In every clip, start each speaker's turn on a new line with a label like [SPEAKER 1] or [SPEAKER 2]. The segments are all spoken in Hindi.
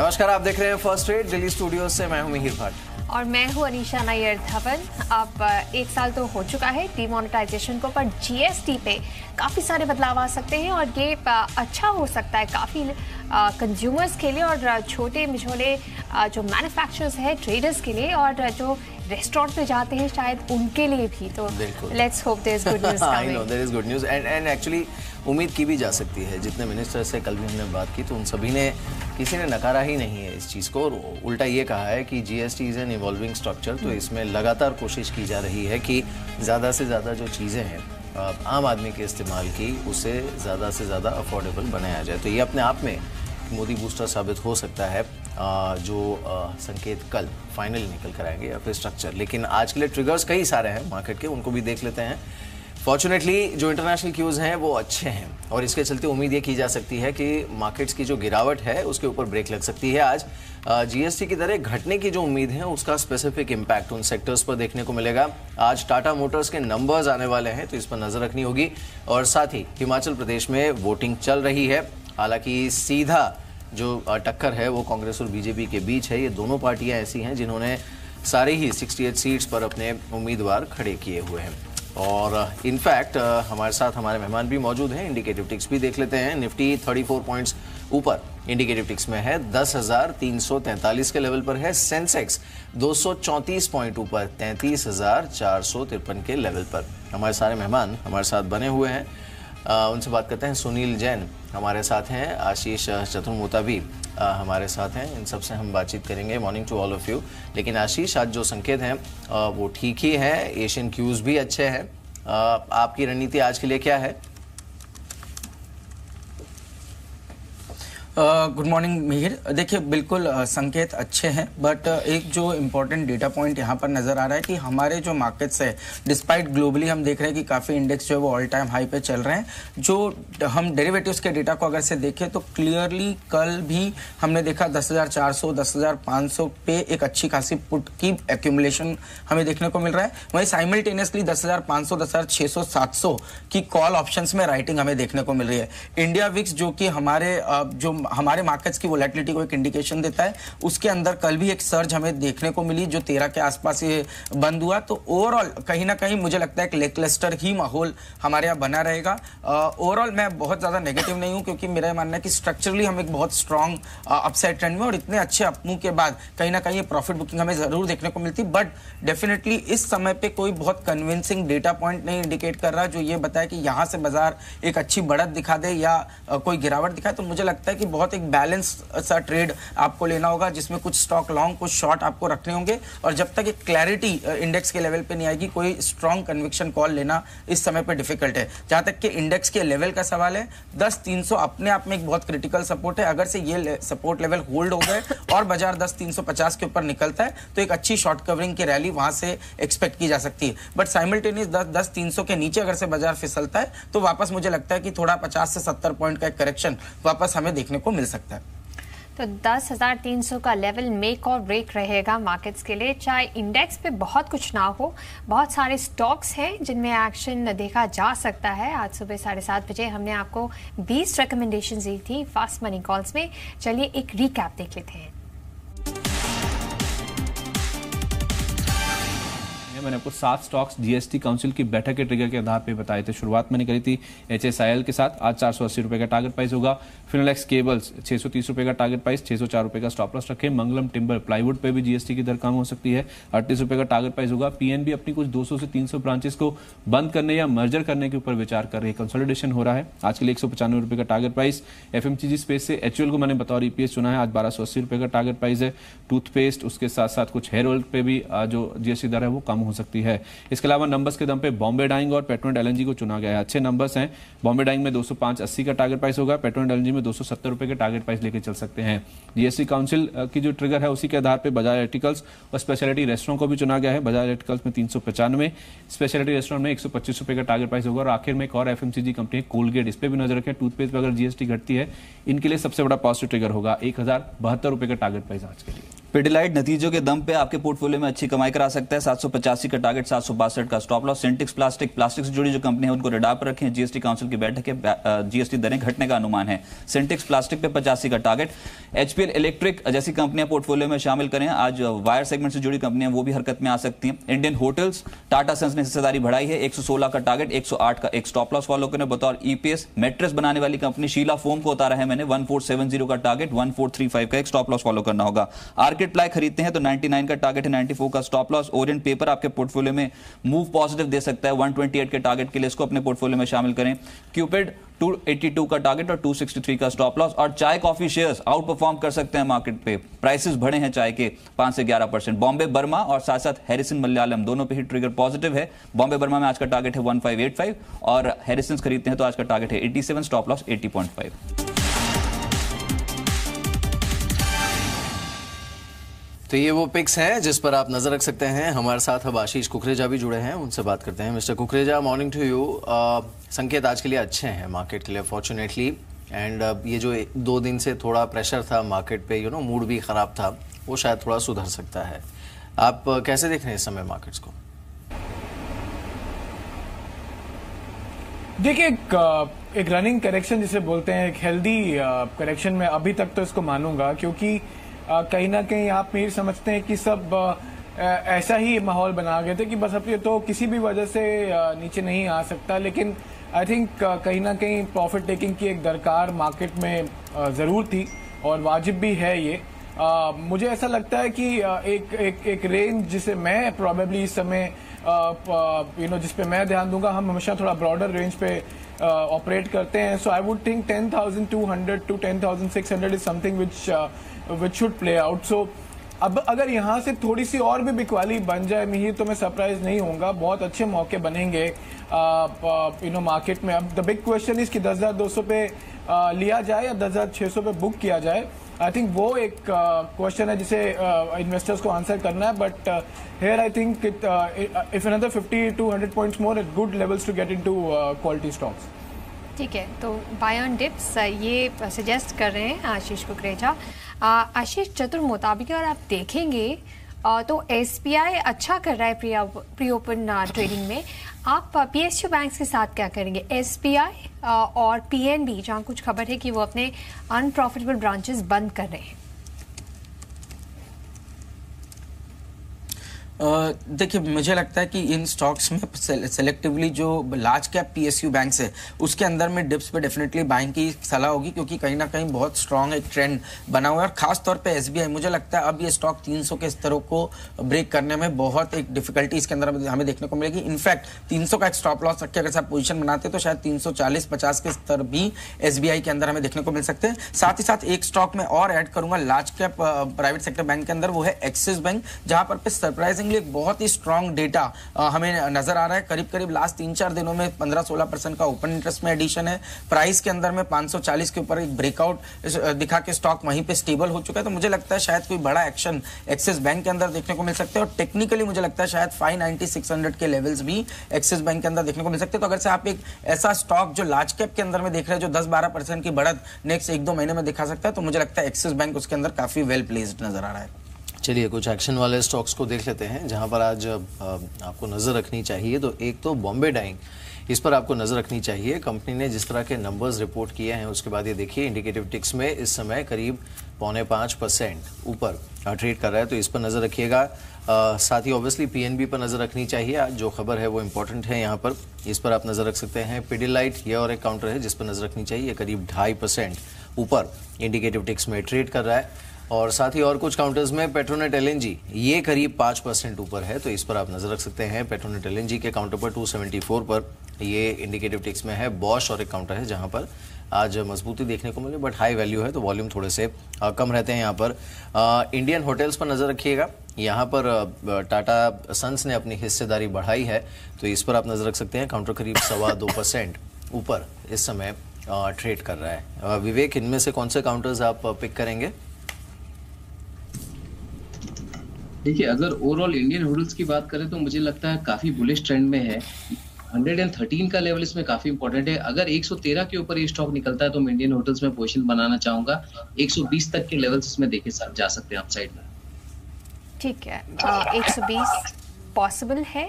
[SPEAKER 1] नमस्कार, आप देख रहे हैं फर्स्ट रेट दिल्ली स्टूडियो से। मैं हूं मिहिर भाट
[SPEAKER 2] और मैं हूं अनीशा नायर धवन। अब 1 साल तो हो चुका है डीमोनेटाइजेशन को, पर जीएसटी पे काफ़ी सारे बदलाव आ सकते हैं और ये अच्छा हो सकता है काफ़ी कंज्यूमर्स के लिए और छोटे मिछोले जो मैन्युफैक्चरर्स हैं, ट्रेडर्स के लिए, और जो रेस्टोरेंट पे जाते हैं शायद उनके लिए भी। तो let's hope there is good news coming.
[SPEAKER 1] I know there is good news and actually उम्मीद की भी जा सकती है। जितने मिनिस्टर से कल भी हमने बात की तो उन सभी ने, किसी ने नकारा ही नहीं है इस चीज़ को, और उल्टा ये कहा है कि GST is an evolving structure. तो इसमें लगातार कोशिश की जा रही है कि ज़्यादा से ज़्यादा जो चीज़ें हैं आम आदमी के इस्तेमाल की, उसे ज़्यादा से ज़्यादा अफोर्डेबल बनाया जाए। तो ये अपने आप में मोदी बूस्टर साबित हो सकता है, जो संकेत कल फाइनली निकल कर आएंगे या फिर स्ट्रक्चर। लेकिन आज के लिए ट्रिगर्स कई सारे हैं मार्केट के, उनको भी देख लेते हैं। फॉर्चुनेटली जो इंटरनेशनल क्यूज़ हैं वो अच्छे हैं और इसके चलते उम्मीद ये की जा सकती है कि मार्केट्स की जो गिरावट है उसके ऊपर ब्रेक लग सकती है। आज जीएसटी की दरें घटने की जो उम्मीद है उसका स्पेसिफिक इम्पैक्ट उन सेक्टर्स पर देखने को मिलेगा। आज टाटा मोटर्स के नंबर्स आने वाले हैं तो इस पर नजर रखनी होगी। और साथ ही हिमाचल प्रदेश में वोटिंग चल रही है। हालांकि सीधा जो टक्कर है वो कांग्रेस और बीजेपी के बीच है। ये दोनों पार्टियां ऐसी हैं जिन्होंने सारे ही 68 सीट्स पर अपने उम्मीदवार खड़े किए हुए हैं। और इनफैक्ट हमारे साथ हमारे मेहमान भी मौजूद हैं। इंडिकेटिव टिक्स भी देख लेते हैं। निफ्टी 34 पॉइंट्स ऊपर इंडिकेटिव टिक्स में है, 10,343 के लेवल पर है। सेंसेक्स 234 पॉइंट ऊपर 33,453 के लेवल पर। हमारे सारे मेहमान हमारे साथ बने हुए हैं, उनसे बात करते हैं। सुनील जैन हमारे साथ हैं, आशीष चतुर्मोता भी हमारे साथ हैं। इन सब से हम बातचीत करेंगे। Morning to all of you. लेकिन आशीष, आज जो संकेत हैं वो ठीक ही है, एशियन क्यूज भी अच्छे हैं। आपकी रणनीति आज के लिए क्या है?
[SPEAKER 3] Good morning Mihir. देखिए, बिल्कुल संकेत अच्छे हैं, बट एक जो इम्पोर्टेंट डेटा पॉइंट यहाँ पर नजर आ रहा है कि हमारे जो मार्केट्स है, डिस्पाइट ग्लोबली हम देख रहे हैं कि काफ़ी इंडेक्स जो है वो ऑल टाइम हाई पे चल रहे हैं। जो हम डेरिवेटिव्स के डेटा को अगर से देखें तो क्लियरली कल भी हमने देखा 10,400 10,500 पे एक अच्छी खासी पुट की एक्यूमुलेशन हमें देखने को मिल रहा है। वहीं साइमल्टेनियसली 10,500 10,600 700 की कॉल ऑप्शंस में राइटिंग हमें देखने को मिल रही है। इंडिया विक्स जो कि हमारे मार्केट्स की वोलेटिलिटी को एक इंडिकेशन देता है, उसके अंदर कल भी एक सर्ज हमें देखने को मिली जो 13 के आसपास ये बंद हुआ। तो ओवरऑल कहीं ना कहीं मुझे लगता है कि लेकलस्टर ही माहौल हमारे यहाँ बना रहेगा। ओवरऑल मैं बहुत ज़्यादा नेगेटिव नहीं हूँ, क्योंकि मेरा मानना है कि स्ट्रक्चरली हम एक बहुत स्ट्रॉन्ग अपसाइड ट्रेंड में, और इतने अच्छे अपमूव के बाद कहीं ना कहीं प्रॉफिट बुकिंग हमें जरूर देखने को मिलती। बट डेफिनेटली इस समय पे कोई बहुत कन्विंसिंग डेटा पॉइंट नहीं इंडिकेट कर रहा जो ये बताए कि यहाँ से बाजार एक अच्छी बढ़त दिखा दे या कोई गिरावट दिखाए। तो मुझे लगता है कि बहुत एक बैलेंस सा ट्रेड आपको लेना होगा, जिसमें कुछ स्टॉक लॉन्ग कुछ शॉर्ट आपको रखने होंगे। और जब तक एक क्लैरिटी इंडेक्स के लेवल पे नहीं आएगी, कोई स्ट्रॉन्ग कन्विक्शन कॉल लेना इस समय पे डिफिकल्ट है। जहां तक कि इंडेक्स के लेवल का सवाल है, 10,300 अपने आप में एक बहुत क्रिटिकल सपोर्ट है। अगर से ये सपोर्ट लेवल होल्ड हो गए और बाजार 10,350 के ऊपर निकलता है तो एक अच्छी शॉर्ट कवरिंग की रैली वहां से एक्सपेक्ट की जा सकती है। बट साइमल्टेनियस 10,300 के नीचे अगर से बाजार फिसलता है तो वापस मुझे लगता है कि थोड़ा 50 से 70 पॉइंट का एक करेक्शन वापस हमें देखने को मिल सकता है।
[SPEAKER 2] तो 10,300 का लेवल मेक और ब्रेक रहेगा मार्केट्स के लिए। चाहे इंडेक्स पे बहुत कुछ ना हो, बहुत सारे स्टॉक्स हैं जिनमें एक्शन देखा जा सकता है। आज सुबह 7:30 बजे हमने आपको 20 रिकमेंडेशंस दी थी फास्ट मनी कॉल्स में। चलिए एक रिकैप देख लेते हैं।
[SPEAKER 4] मैंने आपको 7 स्टॉक्स जीएसटी काउंसिल की बैठक के ट्रिगर के आधार पे बताए थे। शुरुआत मैंने करी थी एचएसआईएल के साथ। आज 480 रुपए का टारगेट प्राइस होगा। फिनोलेक्स केबल्स 630 रुपए का टारगेट प्राइस, 604 रुपए का स्टॉप लॉस रखे। मंगलम टिम्बर प्लाईवुड पे भी जीएसटी की दर कम हो सकती है, 38 रुपए का टारगेट प्राइस होगा। पीएनबी अपनी कुछ 200 से 300 ब्रांचेस को बंद करने या मर्जर करने के ऊपर विचार कर रही है। कंसोलिडेशन हो रहा है। आज के लिए 195 रुपए का टारगेट प्राइस। एफएमसीजी स्पेस से एचयूएल को मैंने बतौर ईपीएस चुना है। आज 1280 रुपए का टारगेट प्राइस है। टूथपेस्ट, उसके साथ साथ कुछ हेयर ऑयल पे भी जो जीएसटी दर है वो कम हो सकती है। इसके अलावा नंबर्स के दम पे बॉम्बे डाइंग और पेट्रोनेट एलएनजी को चुना गया है। अच्छे नंबर्स हैं। बॉम्बे डाइंग में 205.80 का टारगेट प्राइस होगा। पेट्रोनेट एलएनजी में 270 रुपए के टारगेट प्राइस लेके चल सकते हैं। जीएसटी काउंसिल की जो ट्रिगर है उसी के आधार पे बजाज इलेक्ट्रिकल्स और स्पेशलिटी रेस्टोरेंट को भी चुना गया है। बजाज इलेक्ट्रिकल्स में 395, स्पेशलिटी रेस्टोरेंट में 125 रुपए का टारगेट प्राइस होगा। और आखिर में एक और एफएमसीजी कंपनी है कोलगेट, इस पे भी नजर रखें। टूथपेस्ट पर अगर जीएसटी घटती है, इनके लिए सबसे बड़ा पॉजिटिव ट्रिगर होगा 1,072 रुपए का टारगेट प्राइस आज के लिए।
[SPEAKER 5] पिडिलाइट नतीजों के दम पे आपके पोर्टफोलियो में अच्छी कमाई करा सकता है। 785 का टारगेट, 762 का स्टॉप लॉस। सेंटिक्स प्लास्टिक से जुड़ी जो कंपनी है उनको रडार पर रखें। जीएसटी काउंसिल की बैठक है, जीएसटी दरें घटने का अनुमान है। सेंटिक्स प्लास्टिक पे 85 का टारगेट। एचपीएल इलेक्ट्रिक जैसी कंपनियां पोर्टफोलियो में शामिल करें। आज वायर सेगमेंट से जुड़ी कंपनियां वो भी हरकत में आ सकती हैं। इंडियन होटल्स, टाटा सन्स ने हिस्सेदारी बढ़ाई है। 116 का टारगेट, 108 का एक स्टॉप लॉस फॉलो करें। बतौर ईपीएस मेट्रेस बनाने वाली कंपनी शीला फोम को उतारा है मैंने। 1470 का टारगेट, 1435 का एक स्टॉप लॉस फॉलो करना होगा। आर्किड प्लाई खरीदते हैं तो 99 का टारगेट है, 94 का स्टॉप लॉस। ओरिएंट पेपर आपके पोर्टफोलियो में मूव पॉजिटिव दे सकता है। 128 के टारगेट के लिए इसको अपने पोर्टफोलियो में शामिल करें। क्यूपिड 282 का टारगेट और 263 का स्टॉप लॉस। और चाय कॉफी शेयर्स आउट परफॉर्म कर सकते हैं मार्केट पे। प्राइसेस बढ़े हैं चाय के 5 से 11%। बॉम्बे बर्मा और साथ साथ हैरिसन मलयालम दोनों पे ही ट्रिगर पॉजिटिव है। बॉम्बे बर्मा में आज का टारगेट है 1585 और हैरिसन खरीदते हैं तो आज का टारगेट है 87, स्टॉप लॉस 80.5।
[SPEAKER 1] तो ये वो पिक्स हैं जिस पर आप नजर रख सकते हैं। हमारे साथ अब आशीष कुकरेजा भी जुड़े हैं, उनसे बात करते हैं। Mister Kukreja, morning to you. Sanket आज के लिए अच्छे हैं मार्केट के लिए फॉर्चुनेटली, एंड ये जो 2 दिन से थोड़ा प्रेशर था मार्केट पे, मूड भी खराब था, वो शायद थोड़ा सुधर सकता है। आप कैसे देख रहे हैं इस समय मार्केट्स को?
[SPEAKER 6] देखिए, एक रनिंग करेक्शन जिसे बोलते हैं, एक हेल्दी करेक्शन में अभी तक तो इसको मानूंगा, क्योंकि कहीं ना कहीं आप ये समझते हैं कि सब ऐसा ही माहौल बना गए थे कि बस अब ये तो किसी भी वजह से नीचे नहीं आ सकता। लेकिन आई थिंक कहीं ना कहीं प्रॉफिट टेकिंग की एक दरकार मार्केट में जरूर थी और वाजिब भी है ये। मुझे ऐसा लगता है कि एक रेंज जिसे मैं प्रोबेबली इस समय जिस पे मैं ध्यान दूंगा, हम हमेशा थोड़ा ब्रॉडर रेंज पे ऑपरेट करते हैं। So I would think 10,200 to 10,600 is something which should play out. So अब अगर यहाँ से थोड़ी सी और भी बिकवाली बन जाए मिहिर, तो मैं सरप्राइज नहीं होऊंगा। बहुत अच्छे मौके बनेंगे मार्केट में। अब द बिग क्वेश्चन इज कि 10,200 पे लिया जाए या 10,600 पे बुक किया जाए। आई थिंक वो एक क्वेश्चन है जिसे इन्वेस्टर्स को आंसर करना है। But here I think if another 50 to 100 points more at good levels to get into quality stocks.
[SPEAKER 2] ठीक है, तो बाय ऑन डिप्स ये सजेस्ट कर रहे हैं आशीष कुकरेजा। आशीष, चतुर मुताबिक अगर आप देखेंगे तो एसबीआई अच्छा कर रहा है प्री ओपन ट्रेडिंग में। आप पीएसयू बैंक्स के साथ क्या करेंगे? एसबीआई और पीएनबी, जहां कुछ खबर है कि वो अपने अनप्रॉफिटेबल ब्रांचेस बंद कर रहे हैं।
[SPEAKER 3] देखिए, मुझे लगता है कि इन स्टॉक्स में सेलेक्टिवली जो लार्ज कैप पीएसयू बैंक्स है उसके अंदर में डिप्स पे डेफिनेटली बाइंग की सलाह होगी, क्योंकि कहीं ना कहीं बहुत स्ट्रांग एक ट्रेंड बना हुआ है। और खास तौर पे एसबीआई, मुझे लगता है अब ये स्टॉक 300 के स्तरों को ब्रेक करने में बहुत एक डिफिकल्टी इसके अंदर हमें देखने को मिलेगी। इनफैक्ट 300 का एक स्टॉप लॉस रख के अगर आप पोजीशन बनाते तो शायद 340-50 के स्तर भी एसबीआई के अंदर हमें देखने को मिल सकते हैं। साथ ही साथ एक स्टॉक में और ऐड करूंगा large cap private sector bank के अंदर, वो है एक्सिस बैंक, जहां पर सरप्राइजिंग एक बहुत ही स्ट्रॉन्ग डेटा हमें नजर आ रहा है। करीब करीब लास्ट 3-4 दिनों में 15-16% का ओपन इंटरेस्ट में एडिशन है। प्राइस के अंदर में 540 के ऊपर एक ब्रेकआउट दिखा के स्टॉक वहीं पे स्टेबल हो चुका है। तो मुझे लगता है शायद कोई बड़ा एक्शन एक्सिस बैंक के अंदर देखने को मिल सकते हैं। और टेक्निकली मुझे लगता है शायद 590-600 के लेवल्स भी एक्सिस बैंक के अंदर देखने को मिल सकते हैं। तो अगर से आप एक ऐसा स्टॉक जो लार्ज कैप के अंदर में देख रहे हैं, जो 10-12% की बढ़त नेक्स्ट 1-2 महीने में दिखा सकता है, तो मुझे लगता है एक्सिस बैंक उसके अंदर काफी वेल प्लेस्ड नजर आ रहा है।
[SPEAKER 1] चलिए कुछ एक्शन वाले स्टॉक्स को देख लेते हैं जहां पर आज आपको नजर रखनी चाहिए। तो एक तो बॉम्बे डाइंग, इस पर आपको नजर रखनी चाहिए। कंपनी ने जिस तरह के नंबर्स रिपोर्ट किए हैं उसके बाद ये देखिए इंडिकेटिव टिक्स में इस समय करीब 4.25% ऊपर ट्रेड कर रहा है, तो इस पर नजर रखिएगा। साथ ही ऑब्वियसली पीएनबी पर नजर रखनी चाहिए। आज जो खबर है वो इंपॉर्टेंट है यहाँ पर, इस पर आप नजर रख सकते हैं। पिडिलाइट, ये और एक काउंटर है जिस पर नजर रखनी चाहिए, करीब 2.5% ऊपर इंडिकेटिव टिक्स में ट्रेड कर रहा है। और साथ ही और कुछ काउंटर्स में पेट्रोनेट एलएनजी, ये करीब 5% ऊपर है, तो इस पर आप नजर रख सकते हैं। पेट्रोनेट एलएनजी के काउंटर पर 274 पर ये इंडिकेटिव टिक्स में है। बॉश और एक काउंटर है जहां पर आज मजबूती देखने को मिले, बट हाई वैल्यू है तो वॉल्यूम थोड़े से कम रहते हैं यहाँ पर। इंडियन होटल्स पर नजर रखिएगा, यहाँ पर टाटा सन्स ने अपनी हिस्सेदारी बढ़ाई है, तो इस पर आप नजर रख सकते हैं। काउंटर करीब 2.25% ऊपर इस समय ट्रेड कर रहा है। विवेक, इनमें से कौन से काउंटर्स आप पिक करेंगे?
[SPEAKER 7] देखिए, अगर ओवरऑल इंडियन होटल्स की बात करें तो मुझे लगता है काफी बुलिश ट्रेंड में है। 113 का लेवल इसमें काफी इंपॉर्टेंट है। अगर 113 के ऊपर ये स्टॉक निकलता है तो मैं इंडियन होटल्स में पोजीशन बनाना चाहूंगा। 120 तक के लेवल्स इसमें देखे जा सकते हैं अपसाइड में।
[SPEAKER 2] ठीक है, 120 पॉसिबल है,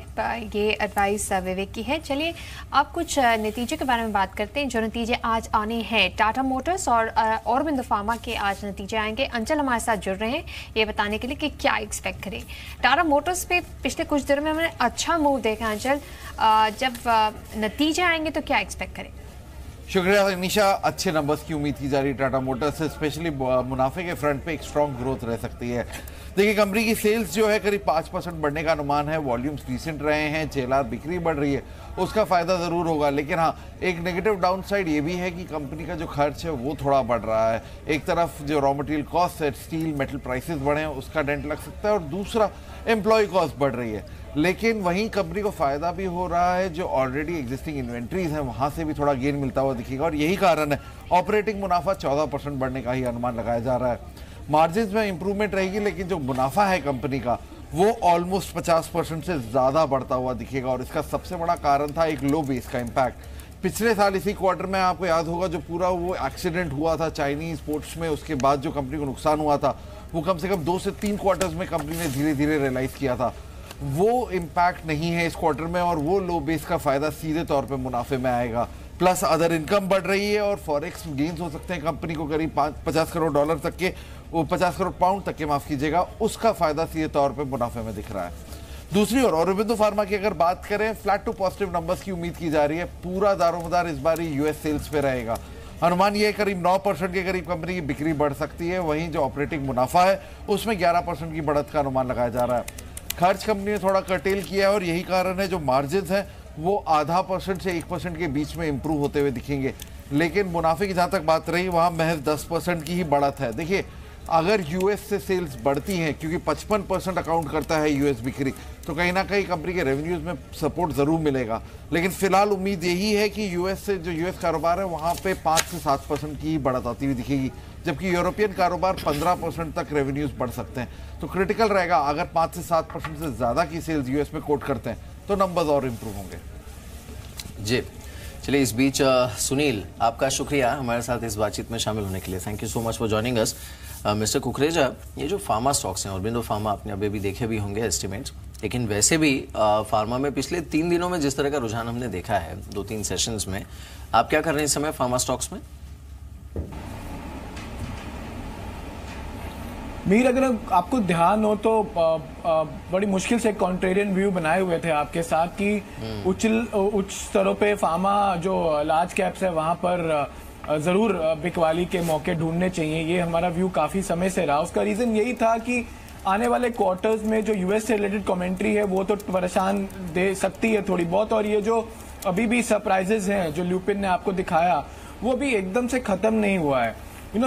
[SPEAKER 2] ये एडवाइस विवेक की है। चलिए अब कुछ नतीजे के बारे में बात करते हैं, जो नतीजे आज आने हैं। टाटा मोटर्स और औरबिंदो फार्मा के आज नतीजे आएंगे। अंचल हमारे साथ जुड़ रहे हैं ये बताने के लिए कि क्या एक्सपेक्ट करें। टाटा मोटर्स पे पिछले कुछ दिनों में हमने अच्छा मूव देखा। अंचल, जब नतीजे आएंगे तो क्या एक्सपेक्ट करें?
[SPEAKER 8] शुक्रिया निशा। अच्छे नंबर्स की उम्मीद की जा रही है टाटा मोटर्स से, स्पेशली मुनाफे के फ्रंट पे एक स्ट्रॉन्ग ग्रोथ रह सकती है। देखिए कंपनी की सेल्स जो है करीब 5% बढ़ने का अनुमान है। वॉल्यूम्स डिसेंट रहे हैं, JLR बिक्री बढ़ रही है, उसका फायदा जरूर होगा। लेकिन हाँ, एक नेगेटिव डाउन साइड ये भी है कि कंपनी का जो खर्च है वो थोड़ा बढ़ रहा है। एक तरफ जो रॉ मटेरियल कॉस्ट है, स्टील मेटल प्राइसेस बढ़े हैं, उसका डेंट लग सकता है, और दूसरा एम्प्लॉय कॉस्ट बढ़ रही है। लेकिन वहीं कंपनी को फायदा भी हो रहा है, जो ऑलरेडी एग्जिस्टिंग इन्वेंट्रीज हैं वहां से भी थोड़ा गेन मिलता हुआ दिखेगा, और यही कारण है ऑपरेटिंग मुनाफा 14% बढ़ने का ही अनुमान लगाया जा रहा है। मार्जिन्स में इंप्रूवमेंट रहेगी, लेकिन जो मुनाफा है कंपनी का वो ऑलमोस्ट 50% से ज़्यादा बढ़ता हुआ दिखेगा, और इसका सबसे बड़ा कारण था एक लो बेस का इम्पैक्ट। पिछले साल इसी क्वार्टर में आपको याद होगा जो पूरा वो एक्सीडेंट हुआ था चाइनीज पोर्ट्स में, उसके बाद जो कंपनी को नुकसान हुआ था वो कम से कम 2 से 3 क्वार्टर्स में कंपनी ने धीरे धीरे रियलाइज किया था। वो इम्पैक्ट नहीं है इस क्वार्टर में, और वो लो बेस का फायदा सीधे तौर पे मुनाफे में आएगा। प्लस अदर इनकम बढ़ रही है, और फॉरेक्स गेन्स हो सकते हैं कंपनी को करीब 50 करोड़ डॉलर तक के, वो 50 करोड़ पाउंड तक के, माफ कीजिएगा, उसका फायदा सीधे तौर पे मुनाफे में दिख रहा है। दूसरी ओर औरबिंदो फार्मा की अगर बात करें, फ्लैट टू पॉजिटिव नंबर्स की उम्मीद की जा रही है। पूरा दारोमदार इस बार यूएस सेल्स पे रहेगा। अनुमान ये करीब 9% के करीब कंपनी की बिक्री बढ़ सकती है। वहीं जो ऑपरेटिंग मुनाफा है उसमें 11% की बढ़त का अनुमान लगाया जा रहा है। खर्च कंपनी ने थोड़ा कर्टेल किया है, और यही कारण है जो मार्जिन है वो 0.5% से 1% के बीच में इंप्रूव होते हुए दिखेंगे। लेकिन मुनाफे की जहां तक बात रही वहां महज 10% की ही बढ़त है। देखिए अगर यूएस से सेल्स बढ़ती हैं, क्योंकि 55% अकाउंट करता है यूएस बिक्री, तो कहीं ना कहीं कंपनी के रेवेन्यूज में सपोर्ट जरूर मिलेगा। लेकिन फिलहाल उम्मीद यही है कि यूएस से जो यूएस कारोबार है वहां पे 5 से 7% की ही बढ़त आती हुई दिखेगी, जबकि यूरोपियन कारोबार 15% तक रेवेन्यूज बढ़ सकते हैं। तो क्रिटिकल रहेगा, अगर 5 से 7% से ज़्यादा की सेल्स यूएस में कोट करते हैं तो नंबर्स और इम्प्रूव होंगे।
[SPEAKER 1] जी चलिए, इस बीच सुनील, आपका शुक्रिया हमारे साथ इस बातचीत में शामिल होने के लिए। Thank you so much for joining us. Mister Kukreja, ये जो फार्मा स्टॉक्स हैं, औरबिंदो फार्मा आपने अभी भी देखे भी होंगे एस्टिमेट्स, लेकिन वैसे भी फार्मा में पिछले 3 दिनों में जिस तरह का रुझान हमने देखा है 2-3 सेशंस में, आप क्या कर रहे हैं इस समय फार्मा स्टॉक्स में?
[SPEAKER 6] मीर, अगर आपको ध्यान हो तो बड़ी मुश्किल से कॉन्ट्रेरियन व्यू बनाए हुए थे आपके साथ कि उच्च स्तरों पे फार्मा जो लार्ज कैप्स है वहां पर जरूर बिकवाली के मौके ढूंढने चाहिए। ये हमारा व्यू काफी समय से रहा। उसका रीजन यही था कि आने वाले क्वार्टर्स में जो यूएस से रिलेटेड कमेंट्री है वो तो परेशान दे सकती है थोड़ी बहुत, और ये जो अभी भी सरप्राइजेस हैं जो ल्यूपिन ने आपको दिखाया वो भी एकदम से खत्म नहीं हुआ है।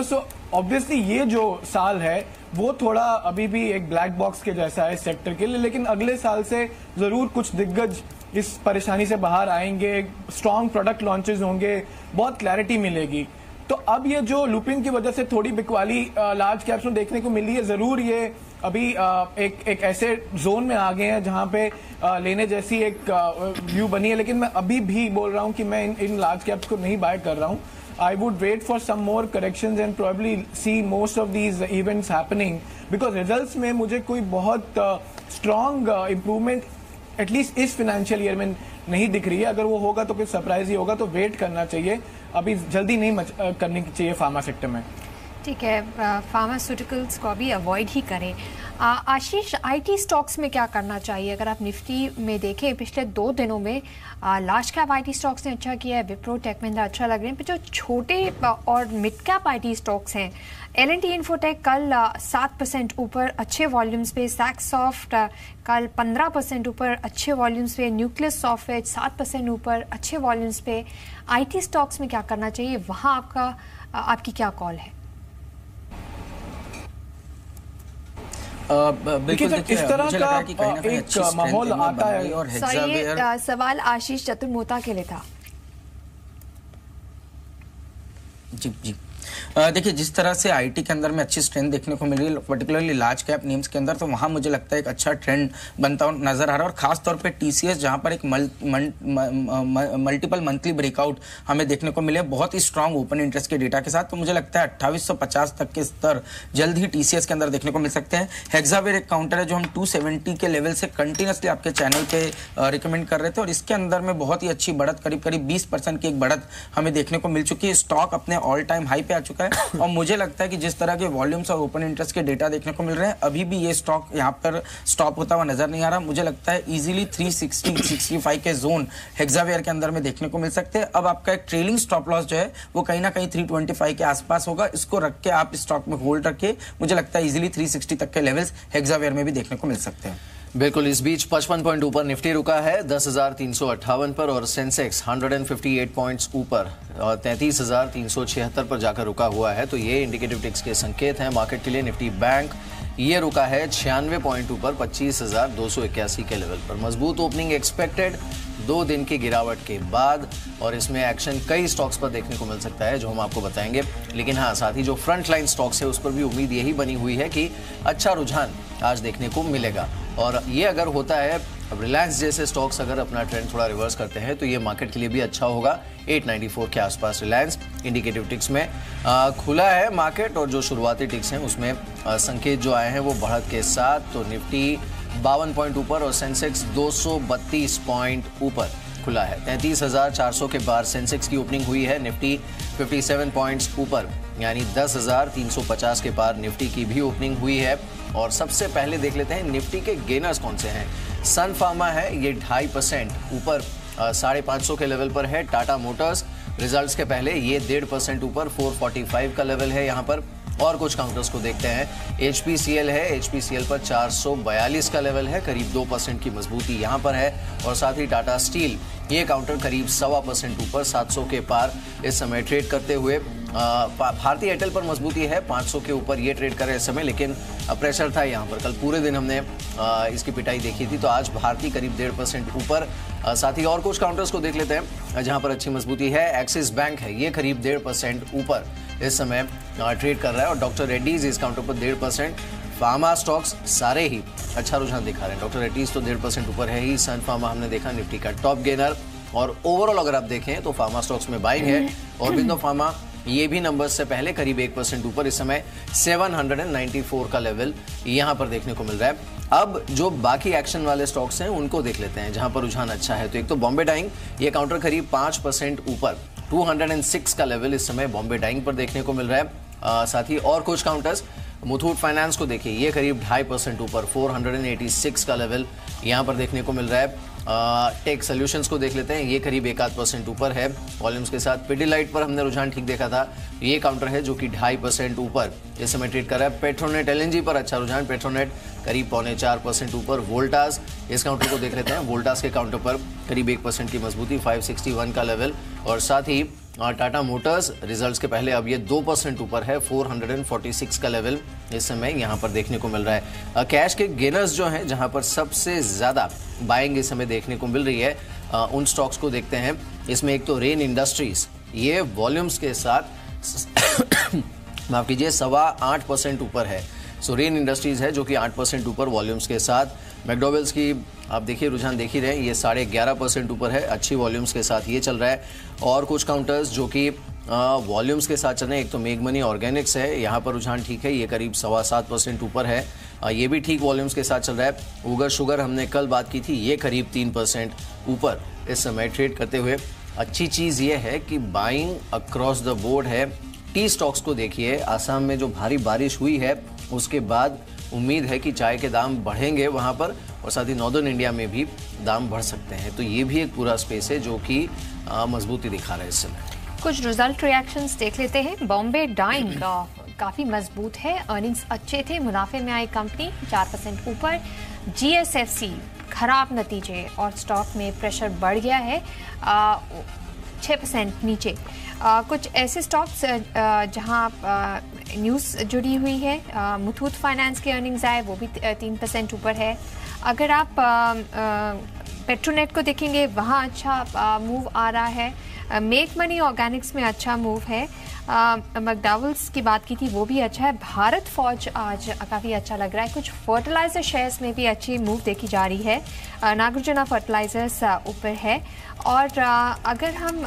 [SPEAKER 6] सो ऑब्वियसली ये जो साल है वो थोड़ा अभी भी एक ब्लैक बॉक्स के जैसा है सेक्टर के लिए, लेकिन अगले साल से जरूर कुछ दिग्गज इस परेशानी से बाहर आएंगे, स्ट्रॉन्ग प्रोडक्ट लॉन्चेस होंगे, बहुत क्लैरिटी मिलेगी। तो अब ये जो लूपिंग की वजह से थोड़ी बिकवाली लार्ज कैप्स में देखने को मिली है, जरूर ये अभी एक ऐसे जोन में आ गए हैं जहां पे लेने जैसी एक व्यू बनी है। लेकिन मैं अभी भी बोल रहा हूं कि मैं इन लार्ज कैप्स को नहीं बाय कर रहा हूं। I would wait for some more corrections and probably see most of these events happening, because results में मुझे कोई बहुत strong improvement एटलीस्ट इस फाइनेंशियल ईयर में नहीं दिख रही है। अगर वो होगा तो कुछ सरप्राइज ही होगा, तो वेट करना चाहिए, अभी जल्दी नहीं करनी चाहिए फार्मा सेक्टर में।
[SPEAKER 2] ठीक है, फार्मास्यूटिकल्स को अभी अवॉइड ही करें। आशीष, आईटी स्टॉक्स में क्या करना चाहिए? अगर आप निफ्टी में देखें पिछले 2 दिनों में लार्ज कैप आईटी स्टॉक्स ने अच्छा किया है, विप्रो, टेक महिंद्रा अच्छा लग रहे हैं, पर जो छोटे और मिड कैप आईटी स्टॉक्स हैं, L&T इन्फोटेक कल 7% ऊपर अच्छे वॉल्यूम्स पे, सैक्सॉफ्ट कल 15% ऊपर अच्छे वॉल्यूम्स पे, न्यूक्लियस सॉफ्टवेयर 7% ऊपर अच्छे वॉल्यूम्स पे। आईटी स्टॉक्स में क्या करना चाहिए, वहाँ आपकी क्या कॉल है?
[SPEAKER 6] इस तरह का एक माहौल आता है।
[SPEAKER 2] सॉरी, सवाल आशीष चतुर्मोता के लिए था।
[SPEAKER 3] जी जी, देखिए जिस तरह से आईटी के अंदर में अच्छी स्ट्रेंथ देखने को मिल रही है, पर्टिकुलरली लार्ज कैप नेम्स के अंदर, तो वहां मुझे लगता है एक अच्छा ट्रेंड बनता हुआ नजर आ रहा है। और खास तौर पे टीसीएस जहां पर एक मल्टीपल मंथली ब्रेकआउट हमें देखने को मिले बहुत ही स्ट्रांग ओपन इंटरेस्ट के डेटा के साथ, तो मुझे लगता है 2850 तक के स्तर जल्द ही टीसीएस के अंदर देखने को मिल सकते हैं। हेक्सावेयर एक काउंटर है जो हम 270 के लेवल से कंटिन्यूसली आपके चैनल पे रिकमेंड कर रहे थे, और इसके अंदर में बहुत ही अच्छी बढ़त, करीब 20% की एक बढ़त हमें देखने को मिल चुकी है। स्टॉक अपने ऑल टाइम हाई पे आ चुका है और मुझे लगता है कि जिस तरह के वॉल्यूम्स और ओपन इंटरेस्ट के डेटा देखने को मिल रहे हैं, अभी भी ये स्टॉक यहाँ पर स्टॉप होता हुआ नजर नहीं आ रहा। मुझे लगता है इजीली 360-65 के जोन हेक्सावेयर के अंदर में देखने को मिल सकते हैं। अब आपका एक ट्रेलिंग स्टॉप लॉस जो है वो कहीं ना कहीं 325 के आसपास होगा, इसको रख के आप स्टॉक में होल्ड रखिए। मुझे लगता है इजीली 360 तक के लेवल्स हेक्सावेयर में भी देखने को मिल सकते हैं।
[SPEAKER 1] बिल्कुल। इस बीच 55 पॉइंट ऊपर निफ्टी रुका है 10,358 पर, और सेंसेक्स 158 पॉइंट्स ऊपर 33,376 पर जाकर रुका हुआ है। तो ये इंडिकेटिव टिक्स के संकेत हैं मार्केट के लिए। निफ्टी बैंक ये रुका है 96 पॉइंट ऊपर 25,281 के लेवल पर। मजबूत ओपनिंग एक्सपेक्टेड 2 दिन की गिरावट के बाद, और इसमें एक्शन कई स्टॉक्स पर देखने को मिल सकता है जो हम आपको बताएंगे। लेकिन हाँ, साथ ही जो फ्रंट लाइन स्टॉक्स है उस पर भी उम्मीद यही बनी हुई है कि अच्छा रुझान आज देखने को मिलेगा। और ये अगर होता है, अब रिलायंस जैसे स्टॉक्स अगर अपना ट्रेंड थोड़ा रिवर्स करते हैं तो ये मार्केट के लिए भी अच्छा होगा। 894 के आसपास रिलायंस इंडिकेटिव टिक्स में खुला है मार्केट, और जो शुरुआती टिक्स हैं उसमें संकेत जो आए हैं वो बढ़त के साथ। तो निफ्टी 52 पॉइंट ऊपर और सेंसेक्स 232 पॉइंट ऊपर खुला है। 33,400 के बाहर सेंसेक्स की ओपनिंग हुई है। निफ्टी 57 पॉइंट्स ऊपर यानी 10,350 के पार निफ्टी की भी ओपनिंग हुई है। और सबसे पहले देख लेते हैं निफ्टी के गेनर्स कौन से हैं। सन फार्मा है, ये 2.5% ऊपर 550 के लेवल पर है। टाटा मोटर्स रिजल्ट्स के पहले ये 1.5% ऊपर 445 का लेवल है यहाँ पर। और कुछ काउंटर्स को देखते हैं। HPCL है, HPCL पर 442 का लेवल है, करीब 2% की मजबूती यहाँ पर है। और साथ ही टाटा स्टील ये काउंटर करीब 1.25% ऊपर 700 के पार इस समय ट्रेड करते हुए। भारतीय एयरटेल पर मजबूती है, 500 के ऊपर ये ट्रेड करे इस समय, लेकिन प्रेशर था यहाँ पर। कल पूरे दिन हमने इसकी पिटाई देखी थी, तो आज भारतीय करीब 1.5% ऊपर। साथ ही और कुछ काउंटर्स को देख लेते हैं जहाँ पर अच्छी मजबूती है। एक्सिस बैंक है, ये करीब 1.5% ऊपर इस समय ट्रेड कर रहा है। और डॉक्टर रेड्डीज इस काउंटर पर 1.5%। फार्मा स्टॉक्स सारे ही अच्छा रुझान दिखा रहे हैं। डॉक्टर रेड्डीज तो 1.5% ऊपर है ही। सन फार्मा हमने देखा निफ्टी का टॉप गेनर। और ओवरऑल अगर आप देखें तो फार्मा स्टॉक्स में बाइंग है। और बिंदु फार्मा ये भी नंबर्स से पहले करीब 1% ऊपर, इस समय 794 का लेवल यहाँ पर देखने को मिल रहा है। अब जो बाकी एक्शन वाले स्टॉक्स हैं उनको देख लेते हैं जहां पर रुझान अच्छा है। तो एक तो बॉम्बे डाइंग, ये काउंटर करीब 5% ऊपर 206 का लेवल इस समय बॉम्बे डाइंग पर देखने को मिल रहा है। साथ ही और कुछ काउंटर्स, मुथूट फाइनेंस को देखिए, ये करीब 2.5% ऊपर 486 का लेवल यहाँ पर देखने को मिल रहा है। टेक सोल्यूशंस को देख लेते हैं, ये करीब 1-8% ऊपर है वॉल्यूम्स के साथ। पिडिलाइट पर हमने रुझान ठीक देखा था, ये काउंटर है जो कि 2.5% ऊपर इस समय ट्रेड कर रहा है। पेट्रोनेट LNG पर अच्छा रुझान, पेट्रोनेट करीब 3.25% ऊपर। वोल्टास, इस काउंटर को देख लेते हैं, वोल्टास के काउंटर पर करीब 1% की मजबूती 561 का लेवल। और साथ ही टाटा मोटर्स रिजल्ट्स के पहले अब ये 2% ऊपर है 446 का लेवल इस समय यहाँ पर देखने को मिल रहा है। कैश के गेनर्स जो हैं जहाँ पर सबसे ज़्यादा बाइंग इस समय देखने को मिल रही है, उन स्टॉक्स को देखते हैं। इसमें एक तो रेन इंडस्ट्रीज, ये वॉल्यूम्स के साथ माफ कीजिए 8.25% ऊपर है। सो रेन इंडस्ट्रीज है जो कि 8% ऊपर वॉल्यूम्स के साथ। मैकडॉवेल्स की आप देखिए रुझान देख ही रहे हैं, ये 11.5% ऊपर है, अच्छी वॉल्यूम्स के साथ ये चल रहा है। और कुछ काउंटर्स जो कि वॉल्यूम्स के साथ चल रहे हैं, एक तो मेगमनी ऑर्गेनिक्स है, यहाँ पर रुझान ठीक है, ये करीब 7.25% ऊपर है, ये भी ठीक वॉल्यूम्स के साथ चल रहा है। उगर शुगर हमने कल बात की थी, ये करीब 3% ऊपर इस समय ट्रेड करते हुए। अच्छी चीज़ ये है कि बाइंग अक्रॉस द बोर्ड है। टी स्टॉक्स को देखिए, आसाम में जो भारी बारिश हुई है उसके बाद उम्मीद है कि चाय के दाम बढ़ेंगे वहाँ पर, और साथ ही नॉर्दर्न इंडिया में भी दाम बढ़ सकते हैं। तो ये भी एक पूरा स्पेस है जो कि मजबूती दिखा रहा है इस समय। कुछ
[SPEAKER 2] रिजल्ट रिएक्शंस देख लेते हैं। बॉम्बे डाइंग काफ़ी मजबूत है, अर्निंग्स अच्छे थे, मुनाफे में आई कंपनी 4% ऊपर। GSFC खराब नतीजे और स्टॉक में प्रेशर बढ़ गया है 6% नीचे। कुछ ऐसे स्टॉक्स जहां न्यूज़ जुड़ी हुई है, मुथूट फाइनेंस के अर्निंग्स आए वो भी 3% ऊपर है। अगर आप पेट्रोनेट को देखेंगे, वहाँ अच्छा मूव आ रहा है। मेक मनी ऑर्गेनिक्स में अच्छा मूव है। मैकडॉवेल्स की बात की थी, वो भी अच्छा है। भारत फौज आज काफ़ी अच्छा लग रहा है। कुछ फर्टिलाइजर शेयर्स में भी अच्छी मूव देखी जा रही है। नागार्जुना फर्टिलाइजर्स ऊपर है। और अगर हम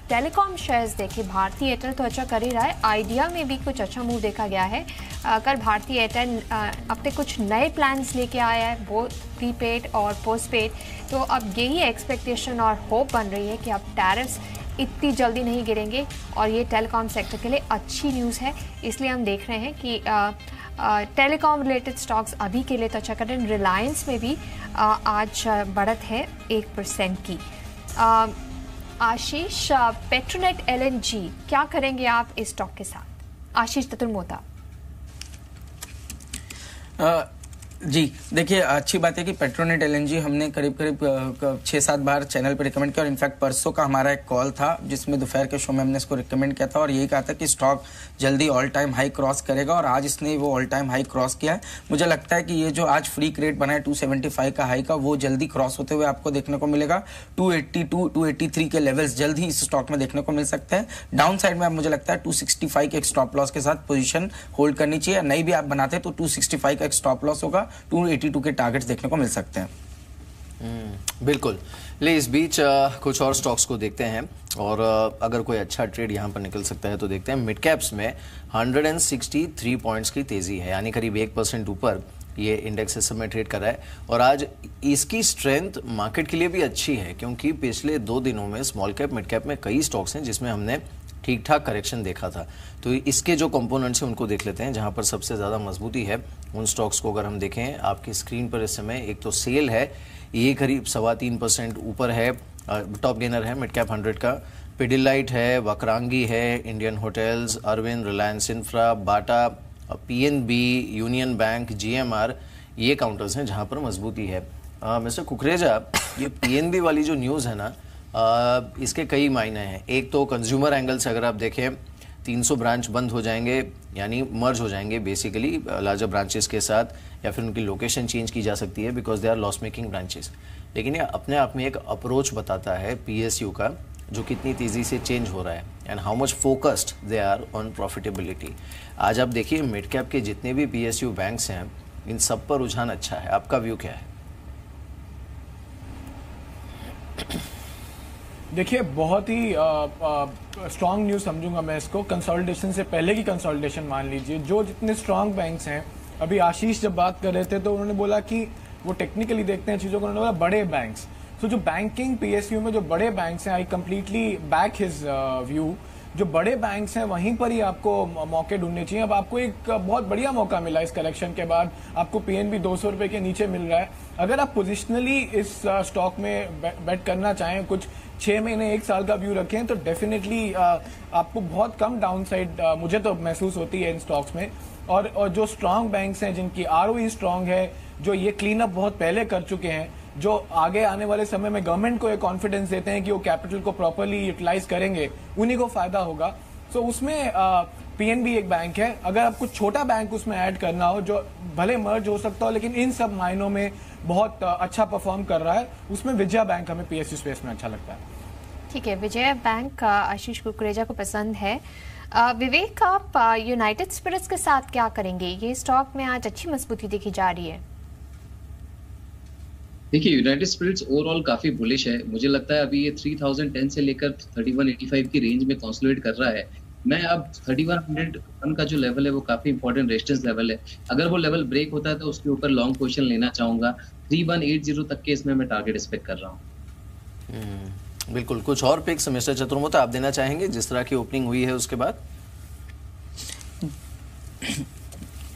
[SPEAKER 2] टेलीकॉम शेयर्स देखें, भारती एयरटेल तो अच्छा कर ही रहा है। आइडिया में भी कुछ अच्छा मूव देखा गया है। कल भारती एयरटेल अपने कुछ नए प्लान्स लेके आया है, वो प्रीपेड और पोस्टपेड। तो अब यही एक्सपेक्टेशन और होप बन रही है कि अब टैरिफ्स इतनी जल्दी नहीं गिरेंगे और ये टेलीकॉम सेक्टर के लिए अच्छी न्यूज़ है। इसलिए हम देख रहे हैं कि टेलीकॉम रिलेटेड स्टॉक्स अभी के लिए तो अच्छा कर रहे हैं। रिलायंस में भी आज बढ़त है 1% की। आशीष, पेट्रोनेट LNG क्या करेंगे आप इस स्टॉक के साथ? आशीष ततुरमोता।
[SPEAKER 3] जी देखिए, अच्छी बात है कि पेट्रोनेट LNG हमने करीब 6-7 बार चैनल पे रिकमेंड किया और इनफैक्ट परसों का हमारा एक कॉल था जिसमें दोपहर के शो में हमने इसको रिकमेंड किया था और यही कहा था कि स्टॉक जल्दी ऑल टाइम हाई क्रॉस करेगा और आज इसने वो ऑल टाइम हाई क्रॉस किया है। मुझे लगता है कि ये जो आज फ्री क्रेट बना है 275 का हाई का, वो जल्दी क्रॉस होते हुए आपको देखने को मिलेगा। 282, 283 के लेवल्स जल्द ही इस स्टॉक में देखने को मिल सकते हैं। डाउन साइड में अब मुझे लगता है 265 के एक स्टॉप लॉस के साथ पोजीशन होल्ड करनी चाहिए। नहीं भी आप बनाते हैं तो 265 का एक स्टॉप लॉस होगा, 282 के टारगेट्स देखने को मिल सकते हैं।
[SPEAKER 1] बिल्कुल। ले इस बीच कुछ और स्टॉक्स को देखते हैं और अगर कोई अच्छा ट्रेड यहां पर निकल सकता है तो देखते हैं। मिड कैप्स में 163 पॉइंट्स की तेजी है, यानी करीब 1% ऊपर ये इंडेक्स इस समय ट्रेड कर रहा है। और आज इसकी स्ट्रेंथ मार्केट के लिए भी अच्छी है क्योंकि पिछले 2 दिनों में स्मॉल कैप मिड कैप में कई स्टॉक्स हैं जिसमें हमने ठीक ठाक करेक्शन देखा था। तो इसके जो कंपोनेंट्स हैं उनको देख लेते हैं। जहां पर सबसे ज़्यादा मजबूती है उन स्टॉक्स को अगर हम देखें आपकी स्क्रीन पर इस समय, एक तो सेल है, ये करीब 3.25% ऊपर है, टॉप गेनर है मिड कैप 100 का। पिडिलाइट है, वक्रांगी है, Indian hotels, Arvind, Reliance infra, Bata, PNB, union bank, GMR, ये काउंटर्स हैं जहां पर मजबूती है। मिस्टर कुकरेजा, ये PNB वाली जो न्यूज़ है ना, इसके कई मायने हैं। एक तो कंज्यूमर एंगल से अगर आप देखें 300 ब्रांच बंद हो जाएंगे, यानी मर्ज हो जाएंगे बेसिकली लार्जर ब्रांचेस के साथ, या फिर उनकी लोकेशन चेंज की जा सकती है because they are loss making branches. लेकिन ये अपने आप में एक अप्रोच बताता है PSU का, जो कितनी तेज़ी से चेंज हो रहा है and how much focused they are on profitability. आज आप देखिए मिड कैप के जितने भी PSU बैंक्स हैं, इन सब पर रुझान अच्छा है। आपका व्यू क्या है?
[SPEAKER 6] देखिए, बहुत ही स्ट्रांग न्यूज़ समझूंगा मैं इसको। कंसोलिडेशन से पहले की कंसोलिडेशन मान लीजिए। जो जितने स्ट्रांग बैंक्स हैं, अभी आशीष जब बात कर रहे थे तो उन्होंने बोला कि वो टेक्निकली देखते हैं चीज़ों को, उन्होंने बोला बड़े बैंक्स। तो जो बैंकिंग PSU में जो बड़े बैंक्स हैं, I completely back his view. जो बड़े बैंक्स हैं वहीं पर ही आपको मौके ढूंढने चाहिए। अब आपको एक बहुत बढ़िया मौका मिला इस कलेक्शन के बाद, आपको PNB 200 रुपए के नीचे मिल रहा है। अगर आप पोजिशनली इस स्टॉक में बेट करना चाहें, कुछ 6 महीने 1 साल का व्यू रखें, तो डेफिनेटली आपको बहुत कम डाउन साइड मुझे तो महसूस होती है इन स्टॉक्स में। और जो स्ट्रांग बैंक्स हैं, जिनकी ROE स्ट्रांग है, जो ये क्लीन अप बहुत पहले कर चुके हैं, जो आगे आने वाले समय में गवर्नमेंट को ये कॉन्फिडेंस देते हैं कि वो कैपिटल को प्रॉपर्ली यूटिलाइज करेंगे, उन्हीं को फायदा होगा। सो उसमें PNB एक बैंक है। अगर आप कुछ छोटा बैंक उसमें ऐड करना हो, जो भले मर्ज हो सकता हो लेकिन इन सब मायनों में बहुत अच्छा परफॉर्म कर रहा है, उसमें विजया बैंक हमें PSU स्पेस में अच्छा लगता है।
[SPEAKER 2] ठीक है, विजया बैंक आशीष कुकरेजा को पसंद है। विवेक, आप यूनाइटेड स्पिरिट्स के साथ क्या करेंगे? ये स्टॉक में आज अच्छी मजबूती देखी जा रही है।
[SPEAKER 7] देखिए, यूनाइटेड स्पिरिट्स ओवरऑल काफी बुलिश है। मुझे लगता है अभी ये 3010 से लेकर 3185 की रेंज में कंसोलिडेट कर रहा है। मैं अब 3101 का जो लेवल है वो काफी इंपॉर्टेंट रेजिस्टेंस लेवल है। अगर वो लेवल ब्रेक होता है तो उसके ऊपर लॉन्ग पोजीशन लेना चाहूंगा। 3180 तक के इसमें मैं टारगेट एक्सपेक्ट कर रहा हूँ।
[SPEAKER 1] बिल्कुल। कुछ और पिक्स मिस्टर चतुर्मोता आप देना चाहेंगे जिस तरह की ओपनिंग हुई है उसके बाद?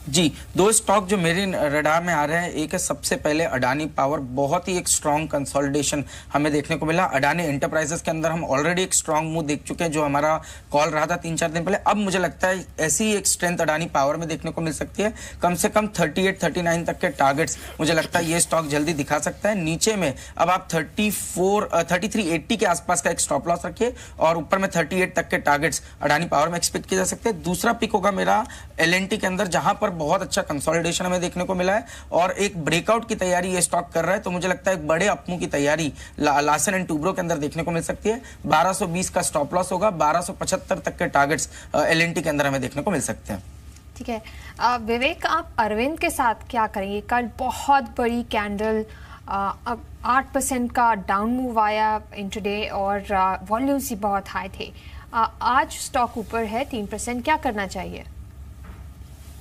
[SPEAKER 3] जी, 2 स्टॉक जो मेरे रडार में आ रहे हैं, एक है सबसे पहले अडानी पावर। बहुत ही एक स्ट्रॉन्ग कंसोलिडेशन हमें देखने को मिला। अडानी एंटरप्राइजेस के अंदर हम ऑलरेडी एक स्ट्रॉन्ग मूव देख चुके हैं, जो हमारा कॉल रहा था 3-4 दिन पहले। अब मुझे लगता है ऐसी ही एक स्ट्रेंथ अडानी पावर में देखने को मिल सकती है। कम से कम 38-39 तक के टारगेट्स मुझे लगता है ये स्टॉक जल्दी दिखा सकता है। नीचे में अब आप 3380 के आसपास का एक स्टॉप लॉस रखिए और ऊपर में 38 तक के टारगेट्स अडानी पावर में एक्सपेक्ट किए जा सकते हैं। दूसरा पिक होगा मेरा L&T के अंदर, जहां पर बहुत अच्छा कंसोलिडेशन हमें देखने को मिला है और एक ब्रेकआउट की तैयारी ये स्टॉक कर रहा है। तो मुझे लगता है एक बड़े अपमूव की तैयारी लार्सन एंड टूब्रो के अंदर देखने को मिल सकती है। 1220 का स्टॉप लॉस होगा, 1275 तक के टारगेट्स LNT के अंदर हमें देखने को मिल सकते हैं।
[SPEAKER 2] ठीक है विवेक, आप अरविंद के साथ क्या करेंगे? कल बहुत बड़ी कैंडल 8% का डाउन मूव आया इंट्राडे और वॉल्यूम्स ही बहुत हाई थे। आज स्टॉक ऊपर है 3%, क्या करना चाहिए?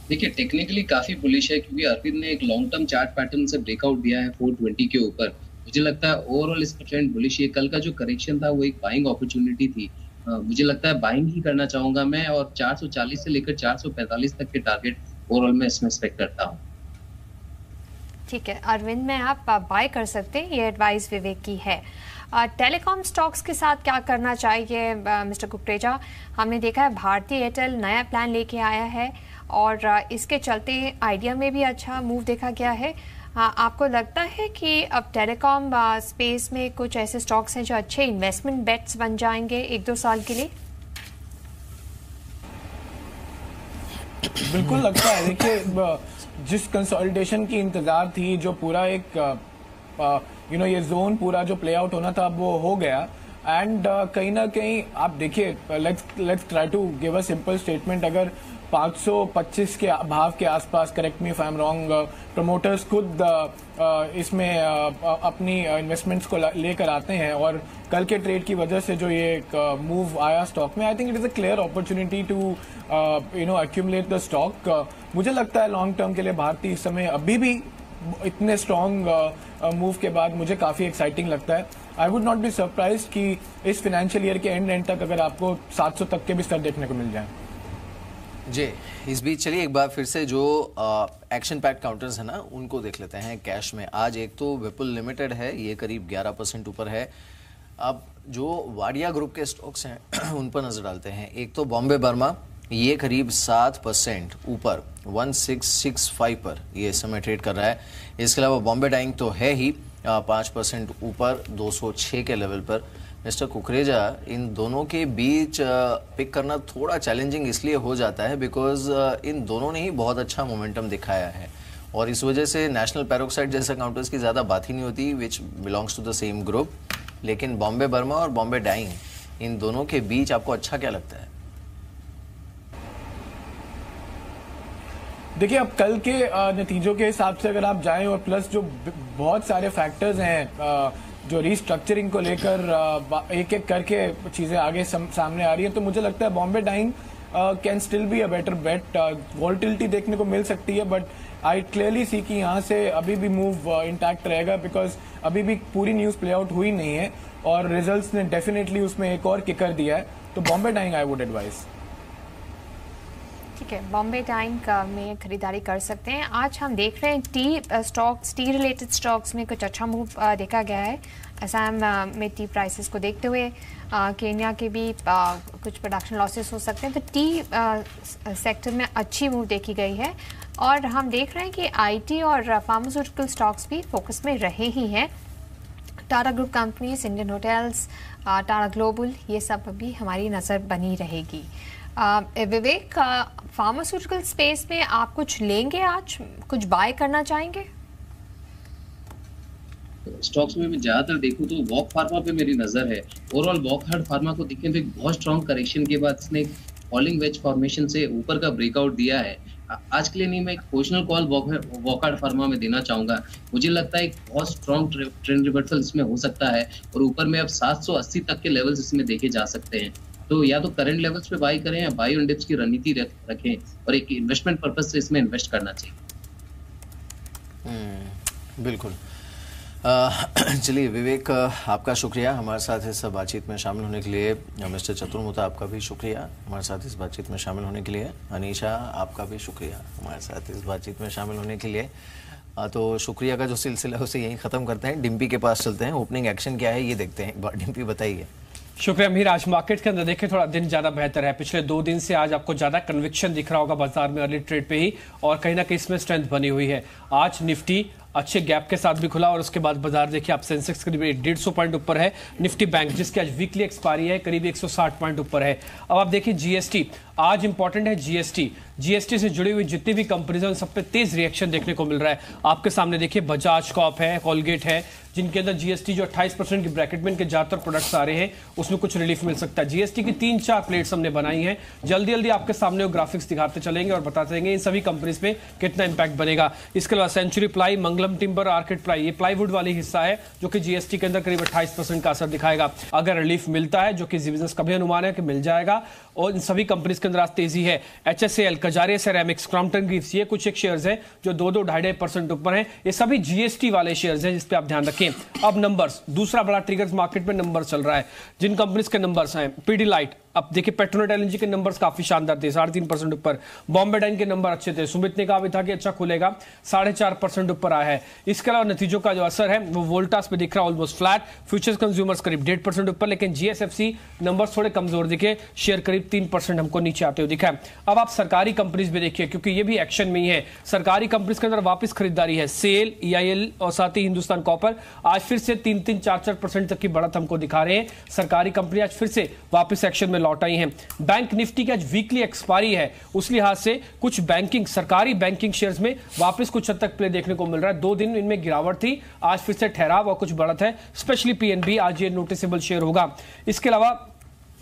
[SPEAKER 7] देखिए टेक्निकली काफी बुलिश है क्योंकि अरविंद ने एक लॉन्ग टर्म चार्ट पैटर्न से ब्रेकआउट दिया है 420 के ऊपर। मुझे लगता है ओवरऑल इसका ट्रेंड बुलिश है। कल का जो करेक्शन था वो एक बाइंग अपॉर्चुनिटी थी। मुझे लगता है बाइंग ही करना चाहूंगा मैं, और 440 से लेकर 445 तक के टारगेट ओवरऑल में इसमें एक्सपेक्ट करता हूँ।
[SPEAKER 2] ठीक है अरविंद में आप बाय कर सकते हैं, ये एडवाइस विवेक की है। टेलीकॉम स्टॉक्स के साथ क्या करना चाहिए मिस्टर कुकरेजा? हमने देखा है भारतीय एयरटेल नया प्लान लेके आया है और इसके चलते आइडिया में भी अच्छा मूव देखा गया है। आपको लगता है कि अब टेलीकॉम स्पेस में कुछ ऐसे स्टॉक्स हैं जो अच्छे इन्वेस्टमेंट बेट्स बन जाएंगे 1-2 साल के लिए?
[SPEAKER 6] बिल्कुल लगता है। देखिए जिस कंसोलिडेशन की इंतजार थी, जो पूरा एक ये जोन पूरा जो प्ले आउट होना था अब वो हो गया। एंड कहीं ना कहीं आप देखिए, let's try to give a simple statement. अगर 525 के भाव के आसपास, correct me if I am wrong, promoters खुद इसमें अपनी इन्वेस्टमेंट्स को लेकर आते हैं और कल के ट्रेड की वजह से जो ये एक मूव आया स्टॉक में, I think it is a clear opportunity to accumulate the stock. मुझे लगता है लॉन्ग टर्म के लिए भारतीय इस समय अभी भी इतने स्ट्रॉन्ग मूव के बाद मुझे काफी एक्साइटिंग लगता है। I would not be surprise कि इस फाइनेंशियल ईयर के एंड तक अगर आपको 700 तक के भी स्तर देखने को मिल जाए।
[SPEAKER 1] जी, इस बीच चलिए एक बार फिर से जो एक्शन पैक काउंटर्स है ना उनको देख लेते हैं कैश में। आज एक तो विपुल लिमिटेड है, ये करीब 11% ऊपर है। अब जो वाडिया ग्रुप के स्टॉक्स हैं उन पर नजर डालते हैं। एक तो बॉम्बे बर्मा, ये करीब 7% ऊपर 1665 पर ये इस समय ट्रेड कर रहा है। इसके अलावा बॉम्बे डाइंग तो है ही 5% ऊपर 206 के लेवल पर। मिस्टर कुकरेजा, इन दोनों के बीच पिक करना थोड़ा चैलेंजिंग इसलिए हो जाता है बिकॉज इन दोनों ने ही बहुत अच्छा मोमेंटम दिखाया है और इस वजह से नेशनल पैरोक्साइड जैसे काउंटर्स की ज़्यादा बात ही नहीं होती which belongs to the same group. लेकिन बॉम्बे बर्मा और बॉम्बे डाइंग, इन दोनों के बीच आपको अच्छा क्या लगता है? देखिए
[SPEAKER 6] अब कल के नतीजों के हिसाब से अगर आप जाएं और प्लस जो बहुत सारे फैक्टर्स हैं जो रीस्ट्रक्चरिंग को लेकर एक एक करके चीजें आगे सामने आ रही हैं, तो मुझे लगता है Bombay Dyeing can still be a better bet. Volatility देखने को मिल सकती है बट आई क्लियरली सी कि यहाँ से अभी भी मूव इंटैक्ट रहेगा बिकॉज अभी भी पूरी न्यूज प्ले आउट हुई नहीं है और रिजल्ट्स ने डेफिनेटली उसमें एक और किकर दिया है। तो Bombay Dyeing I would advice.
[SPEAKER 2] ठीक है, बॉम्बे डाइंग में खरीदारी कर सकते हैं। आज हम देख रहे हैं टी रिलेटेड स्टॉक्स में कुछ अच्छा मूव देखा गया है। असम में टी प्राइसेस को देखते हुए केन्या के भी कुछ प्रोडक्शन लॉसेस हो सकते हैं, तो टी सेक्टर में अच्छी मूव देखी गई है। और हम देख रहे हैं कि आईटी और फार्मास्यूटिकल स्टॉक्स भी फोकस में रहे ही हैं। Tata group companies, Indian hotels, Tata global, ये सब अभी हमारी नज़र बनी रहेगी। विवेक, फार्मास्यूटिकल स्पेस में आप कुछ लेंगे, आज कुछ बाय करना चाहेंगे?
[SPEAKER 7] स्टॉक्स में मैं ज्यादातर देखूं तो वॉक फार्मा पे मेरी नजर है। ओवरऑल वॉक हार्ड फार्मा को देखें तो एक बहुत स्ट्रॉन्ग करेक्शन के बाद इसने फॉलिंग वेज फॉर्मेशन से ऊपर का ब्रेकआउट दिया है। आज के लिए नहीं, मैं एक positional call walk hard pharma में देना चाहूंगा। मुझे लगता है एक बहुत स्ट्रॉन्ग ट्रेंड रिवर्सल इसमें हो सकता है और ऊपर में अब 780 तक के लेवल्स इसमें देखे जा सकते हैं। तो या तो करंट लेवल्स पे बाई करें या बाई ऑन डिप्स की रणनीति रखें और एक इन्वेस्टमेंट पर्पस से इसमें इन्वेस्ट करना चाहिए।
[SPEAKER 1] बिल्कुल। चलिए विवेक, आपका शुक्रिया हमारे साथ इस बातचीत में शामिल होने के लिए। मिस्टर चतुर्मुता, आपका भी शुक्रिया हमारे साथ इस बातचीत में शामिल होने के लिए। अनीशा, आपका भी शुक्रिया हमारे साथ इस बातचीत में शामिल होने के लिए। तो शुक्रिया का जो सिलसिला है उसे यहीं ख़त्म करते हैं। डिम्पी के पास चलते हैं, ओपनिंग एक्शन क्या है ये देखते हैं। एक बार डिम्पी बताइए।
[SPEAKER 9] शुक्रिया अमीर। आज मार्केट के अंदर देखिए थोड़ा दिन ज्यादा बेहतर है। पिछले 2 दिन से आज आपको ज्यादा कन्विक्शन दिख रहा होगा बाजार में अर्ली ट्रेड पे ही, और कहीं ना कहीं इसमें स्ट्रेंथ बनी हुई है। आज निफ्टी अच्छे गैप के साथ भी खुला और उसके बाद बाजार देखिए आप सेंसेक्स करीब 150 पॉइंट ऊपर है, निफ्टी बैंक जिसकी आज वीकली एक्सपायरी है करीब 160 पॉइंट ऊपर है। अब आप देखिए जीएसटी, आज इंपॉर्टेंट है जीएसटी से जुड़ी हुई जितनी भी कंपनीज हैं सब पे तेज रिएक्शन देखने को मिल रहा है। आपके सामने देखिए बजाज कॉर्प है, कोलगेट है, जिनके अंदर जीएसटी जो 28% की ब्रैकेट में इनके ज्यादातर प्रोडक्ट्स आ रहे हैं उसमें कुछ रिलीफ मिल सकता है। जीएसटी की 3-4 प्लेट्स हमने बनाई हैं, जल्दी जल्दी आपके सामने वो ग्राफिक्स दिखाते चलेंगे और बताते रहेंगे इन सभी कंपनीज पे कितना इंपैक्ट बनेगा। इसके अलावा सेंचुरी प्लाई, मंगलम टिम्बर, आर्किड प्लाई, ये प्लाईवुड वाली हिस्सा है जो कि जीएसटी के अंदर करीब 28% का असर दिखाएगा। अगर रिलीफ मिलता है, जो कि बिजनेस का भी अनुमान है कि मिल जाएगा, और इन सभी कंपनीज के अंदर आज तेजी है। HSAL, Kajaria ceramics, Crompton Greaves, ये कुछ एक शेयर्स हैं जो 2-2.5% ऊपर हैं। ये सभी जीएसटी वाले शेयर्स हैं जिस पे आप ध्यान रखें। अब नंबर्स, दूसरा बड़ा ट्रिगर्स मार्केट में नंबर चल रहा है। जिन कंपनीज के नंबर्स हैं, पीडीलाइट, अब देखिए पेट्रोनेट एलएनजी के नंबर्स काफी शानदार थे, 3.5% ऊपर। बॉम्बे डाइन के नंबर अच्छे थे, सुमित ने कहा भी था कि अच्छा खुलेगा, 4.5% ऊपर आया है। इसके अलावा नतीजों का जो असर है वो वोल्टास पे दिख रहा है ऑलमोस्ट फ्लैट, फ्यूचर्स कंज्यूमर्स करीब 1.5% ऊपर, लेकिन जीएसएफसी नंबर्स थोड़े कमजोर दिखे, शेयर करीब 3% हमको नीचे आते हुए दिखा है। अब आप सरकारी कंपनीज भी देखिए क्योंकि ये भी एक्शन में ही है। सरकारी कंपनीज के अंदर वापस खरीदारी है, सेल, EIL और साथ ही हिंदुस्तान कॉपर आज फिर से 3-4% तक की बढ़त हमको दिखा रहे हैं। सरकारी कंपनी आज फिर से वापस एक्शन में लौट आई हैं। बैंक निफ्टी की आज वीकली एक्सपायरी है, उस लिहाज से कुछ बैंकिंग, सरकारी बैंकिंग शेयर्स में वापस कुछ हद तक प्ले देखने को मिल रहा है। 2 दिन इनमें गिरावट थी, आज फिर से ठहराव और कुछ बढ़त है, स्पेशली PNB आज ये नोटिसेबल शेयर होगा। इसके अलावा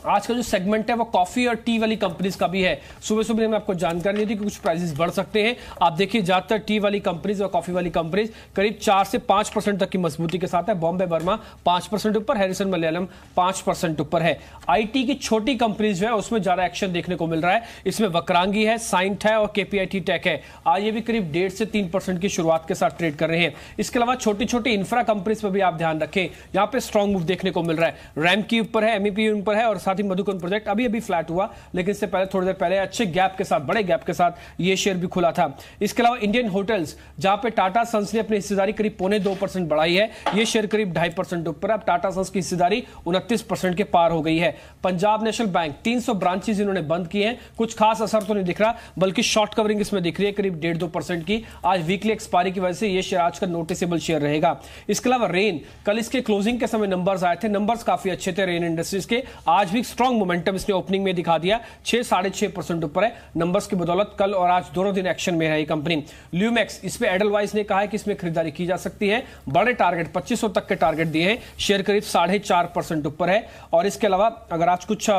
[SPEAKER 9] आज का जो सेगमेंट है वो कॉफी और टी वाली कंपनीज का भी है। सुबह सुबह में आपको जानकारी दी कि कुछ प्राइसेस बढ़ सकते हैं। आप देखिए ज्यादातर टी वाली कंपनीज और कॉफी वाली कंपनीज करीब 4 से 5% तक की मजबूती के साथ है। बॉम्बे बर्मा 5% ऊपर, हैरिसन मलयालम 5% ऊपर है। आईटी की छोटी कंपनीज जो है उसमें ज्यादा एक्शन देखने को मिल रहा है। इसमें वक्रांगी है, साइंट है और KPIT टेक है। आज ये भी करीब 1.5 से 3% की शुरुआत के साथ ट्रेड कर रहे हैं। इसके अलावा छोटी छोटी इंफ्रा कंपनीज पर भी आप ध्यान रखें, यहाँ पे स्ट्रॉन्ग मूव देखने को मिल रहा है। रैम की ऊपर है, MEP ऊपर है और साथ ही मधुकन प्रोजेक्ट अभी फ्लैट हुआ, लेकिन इससे पहले थोड़ी देर पहले अच्छे गैप के साथ, बड़े गैप के साथ ये शेयर भी खुला था। इसके अलावा इंडियन होटल्स, जहां पे टाटा सन्स ने अपनी हिस्सेदारी करीब 0.25% बढ़ाई है, ये शेयर करीब 2.5% ऊपर। अब टाटा सन्स की हिस्सेदारी 29% के पार हो गई है। पंजाब नेशनल बैंक 300 ब्रांचेस इन्होंने बंद किए हैं, कुछ खास असर तो नहीं दिख रहा, बल्कि शॉर्ट कवरिंग इसमें दिख रही है करीब 1.5-2% की। आज वीकली एक्सपायरी की वजह से ये शेयर आज का नोटिसेबल शेयर रहेगा। इसके अलावा रेन, कल इसके क्लोजिंग के समय नंबर्स आए थे, नंबर्स काफी अच्छे थे रेन इंडस्ट्रीज के। आज भी स्ट्रॉन्ग मोमेंटम इसने ओपनिंग में दिखा दिया, 6-6.5% ऊपर है। नंबर्स की बदौलत कल और आज दोनों दिन एक्शन में है कंपनी। ल्यूमैक्स, इस पे एडलवाइस ने कहा है कि इसमें खरीदारी की जा सकती है, बड़े टारगेट 2500 तक के टारगेट दिए हैं, शेयर करीब 4.5% ऊपर है। और इसके अलावा अगर आज कुछ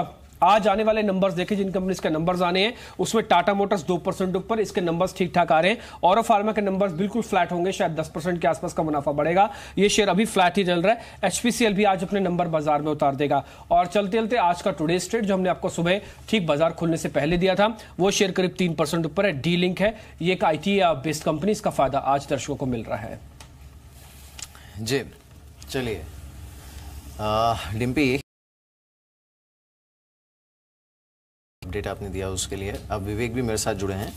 [SPEAKER 9] आज आने वाले नंबर्स देखें, जिन कंपनीज के नंबर्स आने हैं उसमें टाटा मोटर्स 2% ऊपर, इसके नंबर्स ठीक ठाक आ रहे हैं। और फार्मा के नंबर्स बिल्कुल फ्लैट होंगे, शायद 10% के आसपास का मुनाफा बढ़ेगा। ये शेयर अभी फ्लैट ही चल रहा है। HPCL भी आज अपने नंबर बाजार में उतार देगा। और चलते चलते आज का टुडे ट्रेड जो हमने आपको सुबह ठीक बाजार खुलने से पहले दिया था, वो शेयर करीब 3% ऊपर है। डी लिंक है, ये एक IT बेस्ड कंपनी, इसका फायदा आज दर्शकों को मिल रहा है।
[SPEAKER 1] जी चलिए डिम्पी, अपडेट आपने दिया उसके लिए। अब विवेक भी मेरे साथ जुड़े हैं।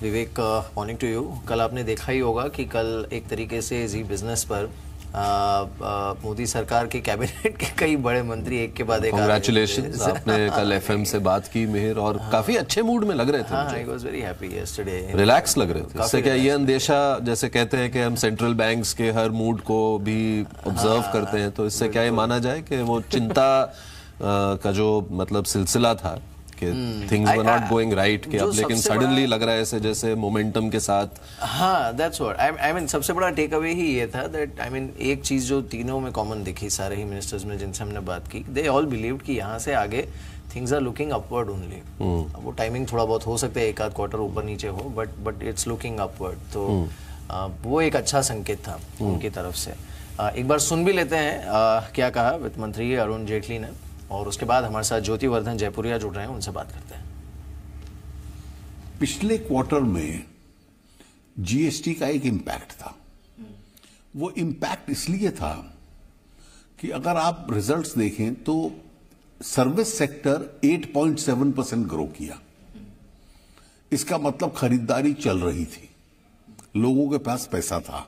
[SPEAKER 1] विवेक, मॉर्निंग टू यू। कल आपने देखा ही होगा कि कल एक तरीके से जी बिजनेस पर मोदी सरकार के कैबिनेट के कई बड़े मंत्री एक के बाद एक
[SPEAKER 10] कांग्रेचुलेशंस। आपने कल FM से बात की मिहिर, और काफी अच्छे मूड में लग रहे थे।
[SPEAKER 1] I was very happy yesterday,
[SPEAKER 10] relax लग रहे थे। इससे क्या ये अंदेशा, जैसे कहते हैं कि हम सेंट्रल बैंक्स के हर मूड को भी ऑब्जर्व करते हैं, तो इससे क्या ये माना जाए कि वो चिंता का जो मतलब सिलसिला था कि things were not going right, कि अब लेकिन सडनली लग रहा है ऐसे जैसे मोमेंटम के साथ।
[SPEAKER 1] हाँ, दैट्स व्हाट आई मीन। सबसे बड़ा टेक अवे ही ये था दैट आई मीन एक चीज जो तीनों में कॉमन दिखी, सारे ही मिनिस्टर्स में जिनसे हमने बात की, दे ऑल बिलीव्ड कि यहाँ से आगे things are looking upward only. वो टाइमिंग थोड़ा बहुत हो सकता है, एक आध क्वार्टर ऊपर नीचे हो, बट इट्स लुकिंग अपवर्ड। तो वो एक अच्छा संकेत था उनकी तरफ से। एक बार सुन भी लेते हैं क्या कहा वित्त मंत्री अरुण जेटली ने, और उसके बाद हमारे साथ ज्योतिवर्धन जयपुरिया जुड़ रहे हैं, उनसे बात करते हैं।
[SPEAKER 11] पिछले क्वार्टर में GST का एक इम्पैक्ट था। वो इम्पैक्ट इसलिए था कि अगर आप रिजल्ट्स देखें तो सर्विस सेक्टर 8.7% ग्रो किया। इसका मतलब खरीदारी चल रही थी, लोगों के पास पैसा था।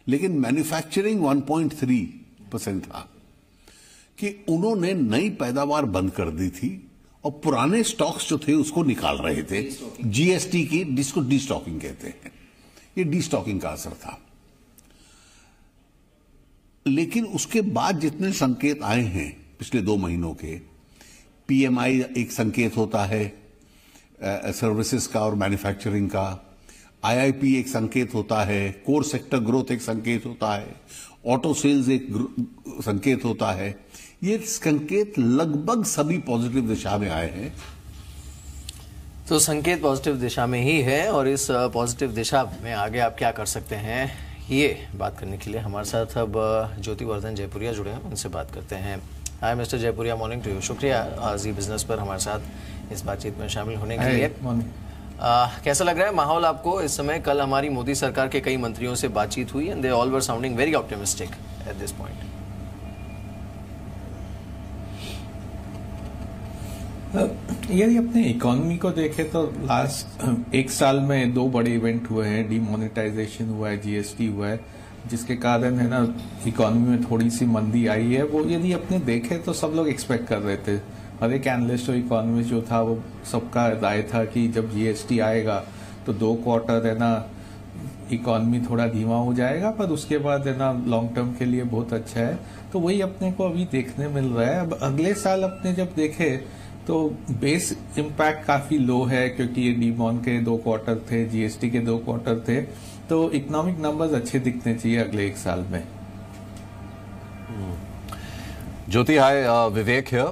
[SPEAKER 11] लेकिन मैन्युफैक्चरिंग 1.3% था कि उन्होंने नई पैदावार बंद कर दी थी और पुराने स्टॉक्स जो थे उसको निकाल रहे थे, GST की, जिसको डिस्टॉकिंग कहते हैं। ये डीस्टॉकिंग का असर था। लेकिन उसके बाद जितने संकेत आए हैं पिछले 2 महीनों के, पीएमआई एक संकेत होता है सर्विसेज का और मैन्युफैक्चरिंग का, आईआईपी एक संकेत होता है, कोर सेक्टर ग्रोथ एक संकेत होता है, ऑटो सेल्स एक संकेत होता है। ये संकेत लगभग सभी पॉजिटिव दिशा में आए हैं।
[SPEAKER 1] तो संकेत पॉजिटिव दिशा में ही है, और इस पॉजिटिव दिशा में आगे आप क्या कर सकते हैं, ये बात करने के लिए हमारे साथ अब ज्योति वर्धन जयपुरिया जुड़े हैं, उनसे बात करते हैं। Hi mister Jaipuria, morning to you. शुक्रिया जी बिजनेस पर हमारे साथ इस बातचीत में शामिल होने के लिए। कैसा लग रहा है माहौल आपको इस समय? कल हमारी मोदी सरकार के कई मंत्रियों से बातचीत हुई and they all were sounding very optimistic at this point.
[SPEAKER 12] यदि अपने इकोनॉमी को देखें तो लास्ट 1 साल में 2 बड़े इवेंट हुए हैं। डीमोनेटाइजेशन हुआ है, जीएसटी हुआ है, जिसके कारण है ना इकोनॉमी में थोड़ी सी मंदी आई है। वो यदि अपने देखें तो सब लोग एक्सपेक्ट कर रहे थे, हर एक एनालिस्ट और इकोनॉमिस्ट जो था वो सबका राय था कि जब जीएसटी आएगा तो 2 क्वार्टर है ना इकोनॉमी थोड़ा धीमा हो जाएगा, पर उसके बाद है ना लॉन्ग टर्म के लिए बहुत अच्छा है। तो वही अपने को अभी देखने मिल रहा है। अब अगले साल अपने जब देखे तो बेस इम्पैक्ट काफी लो है, क्योंकि ये डीमॉन के 2 क्वार्टर थे, जीएसटी के 2 क्वार्टर थे, तो इकोनॉमिक नंबर्स अच्छे दिखने चाहिए अगले 1 साल में।
[SPEAKER 10] ज्योति, हाय, विवेक है।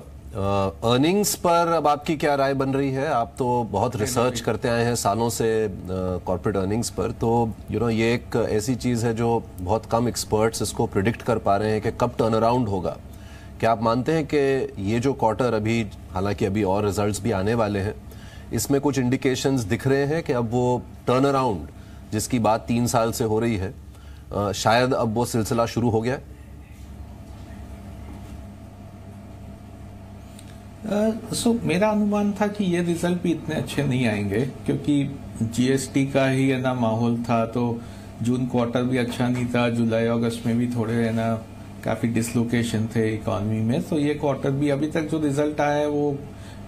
[SPEAKER 10] अर्निंग्स पर अब आपकी क्या राय बन रही है? आप तो बहुत रिसर्च करते आए हैं सालों से कॉर्पोरेट अर्निंग्स पर, तो ये एक ऐसी चीज है जो बहुत कम एक्सपर्ट्स इसको प्रिडिक्ट कर पा रहे हैं कि कब टर्न अराउंड होगा। क्या आप मानते हैं कि ये जो क्वार्टर अभी, हालांकि अभी और रिजल्ट्स भी आने वाले हैं, इसमें कुछ इंडिकेशंस दिख रहे हैं कि अब वो टर्न अराउंड जिसकी बात 3 साल से हो रही है, शायद अब वो सिलसिला शुरू हो गया है?
[SPEAKER 12] मेरा अनुमान था कि ये रिजल्ट भी इतने अच्छे नहीं आएंगे, क्योंकि जीएसटी का ही है ना माहौल था। तो जून क्वार्टर भी अच्छा नहीं था, जुलाई अगस्त में भी थोड़े है ना काफी डिसलोकेशन थे इकोनॉमी में। तो ये क्वार्टर भी अभी तक जो रिजल्ट आया है वो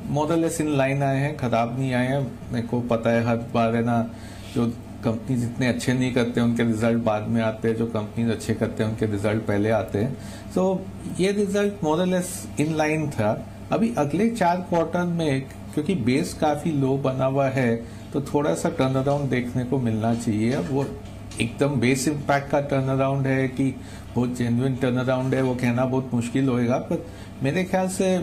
[SPEAKER 12] मोरलेस इन लाइन आए हैं, खराब नहीं आए हैं। मेरे को पता है हर बार है ना जो कंपनीज इतने अच्छे नहीं करते उनके रिजल्ट बाद में आते हैं, जो कंपनीज अच्छे करते हैं उनके रिजल्ट पहले आते हैं। तो ये रिजल्ट मोरलेस इन लाइन था। अभी अगले 4 क्वार्टर में क्योंकि बेस काफी लो बना हुआ है, तो थोड़ा सा टर्न अराउंड देखने को मिलना चाहिए। अब वो एकदम बेस इम्पैक्ट का टर्न अराउंड है कि बहुत जेन्युइन टर्न अराउंड है, वो कहना बहुत मुश्किल होएगा। पर मेरे ख्याल से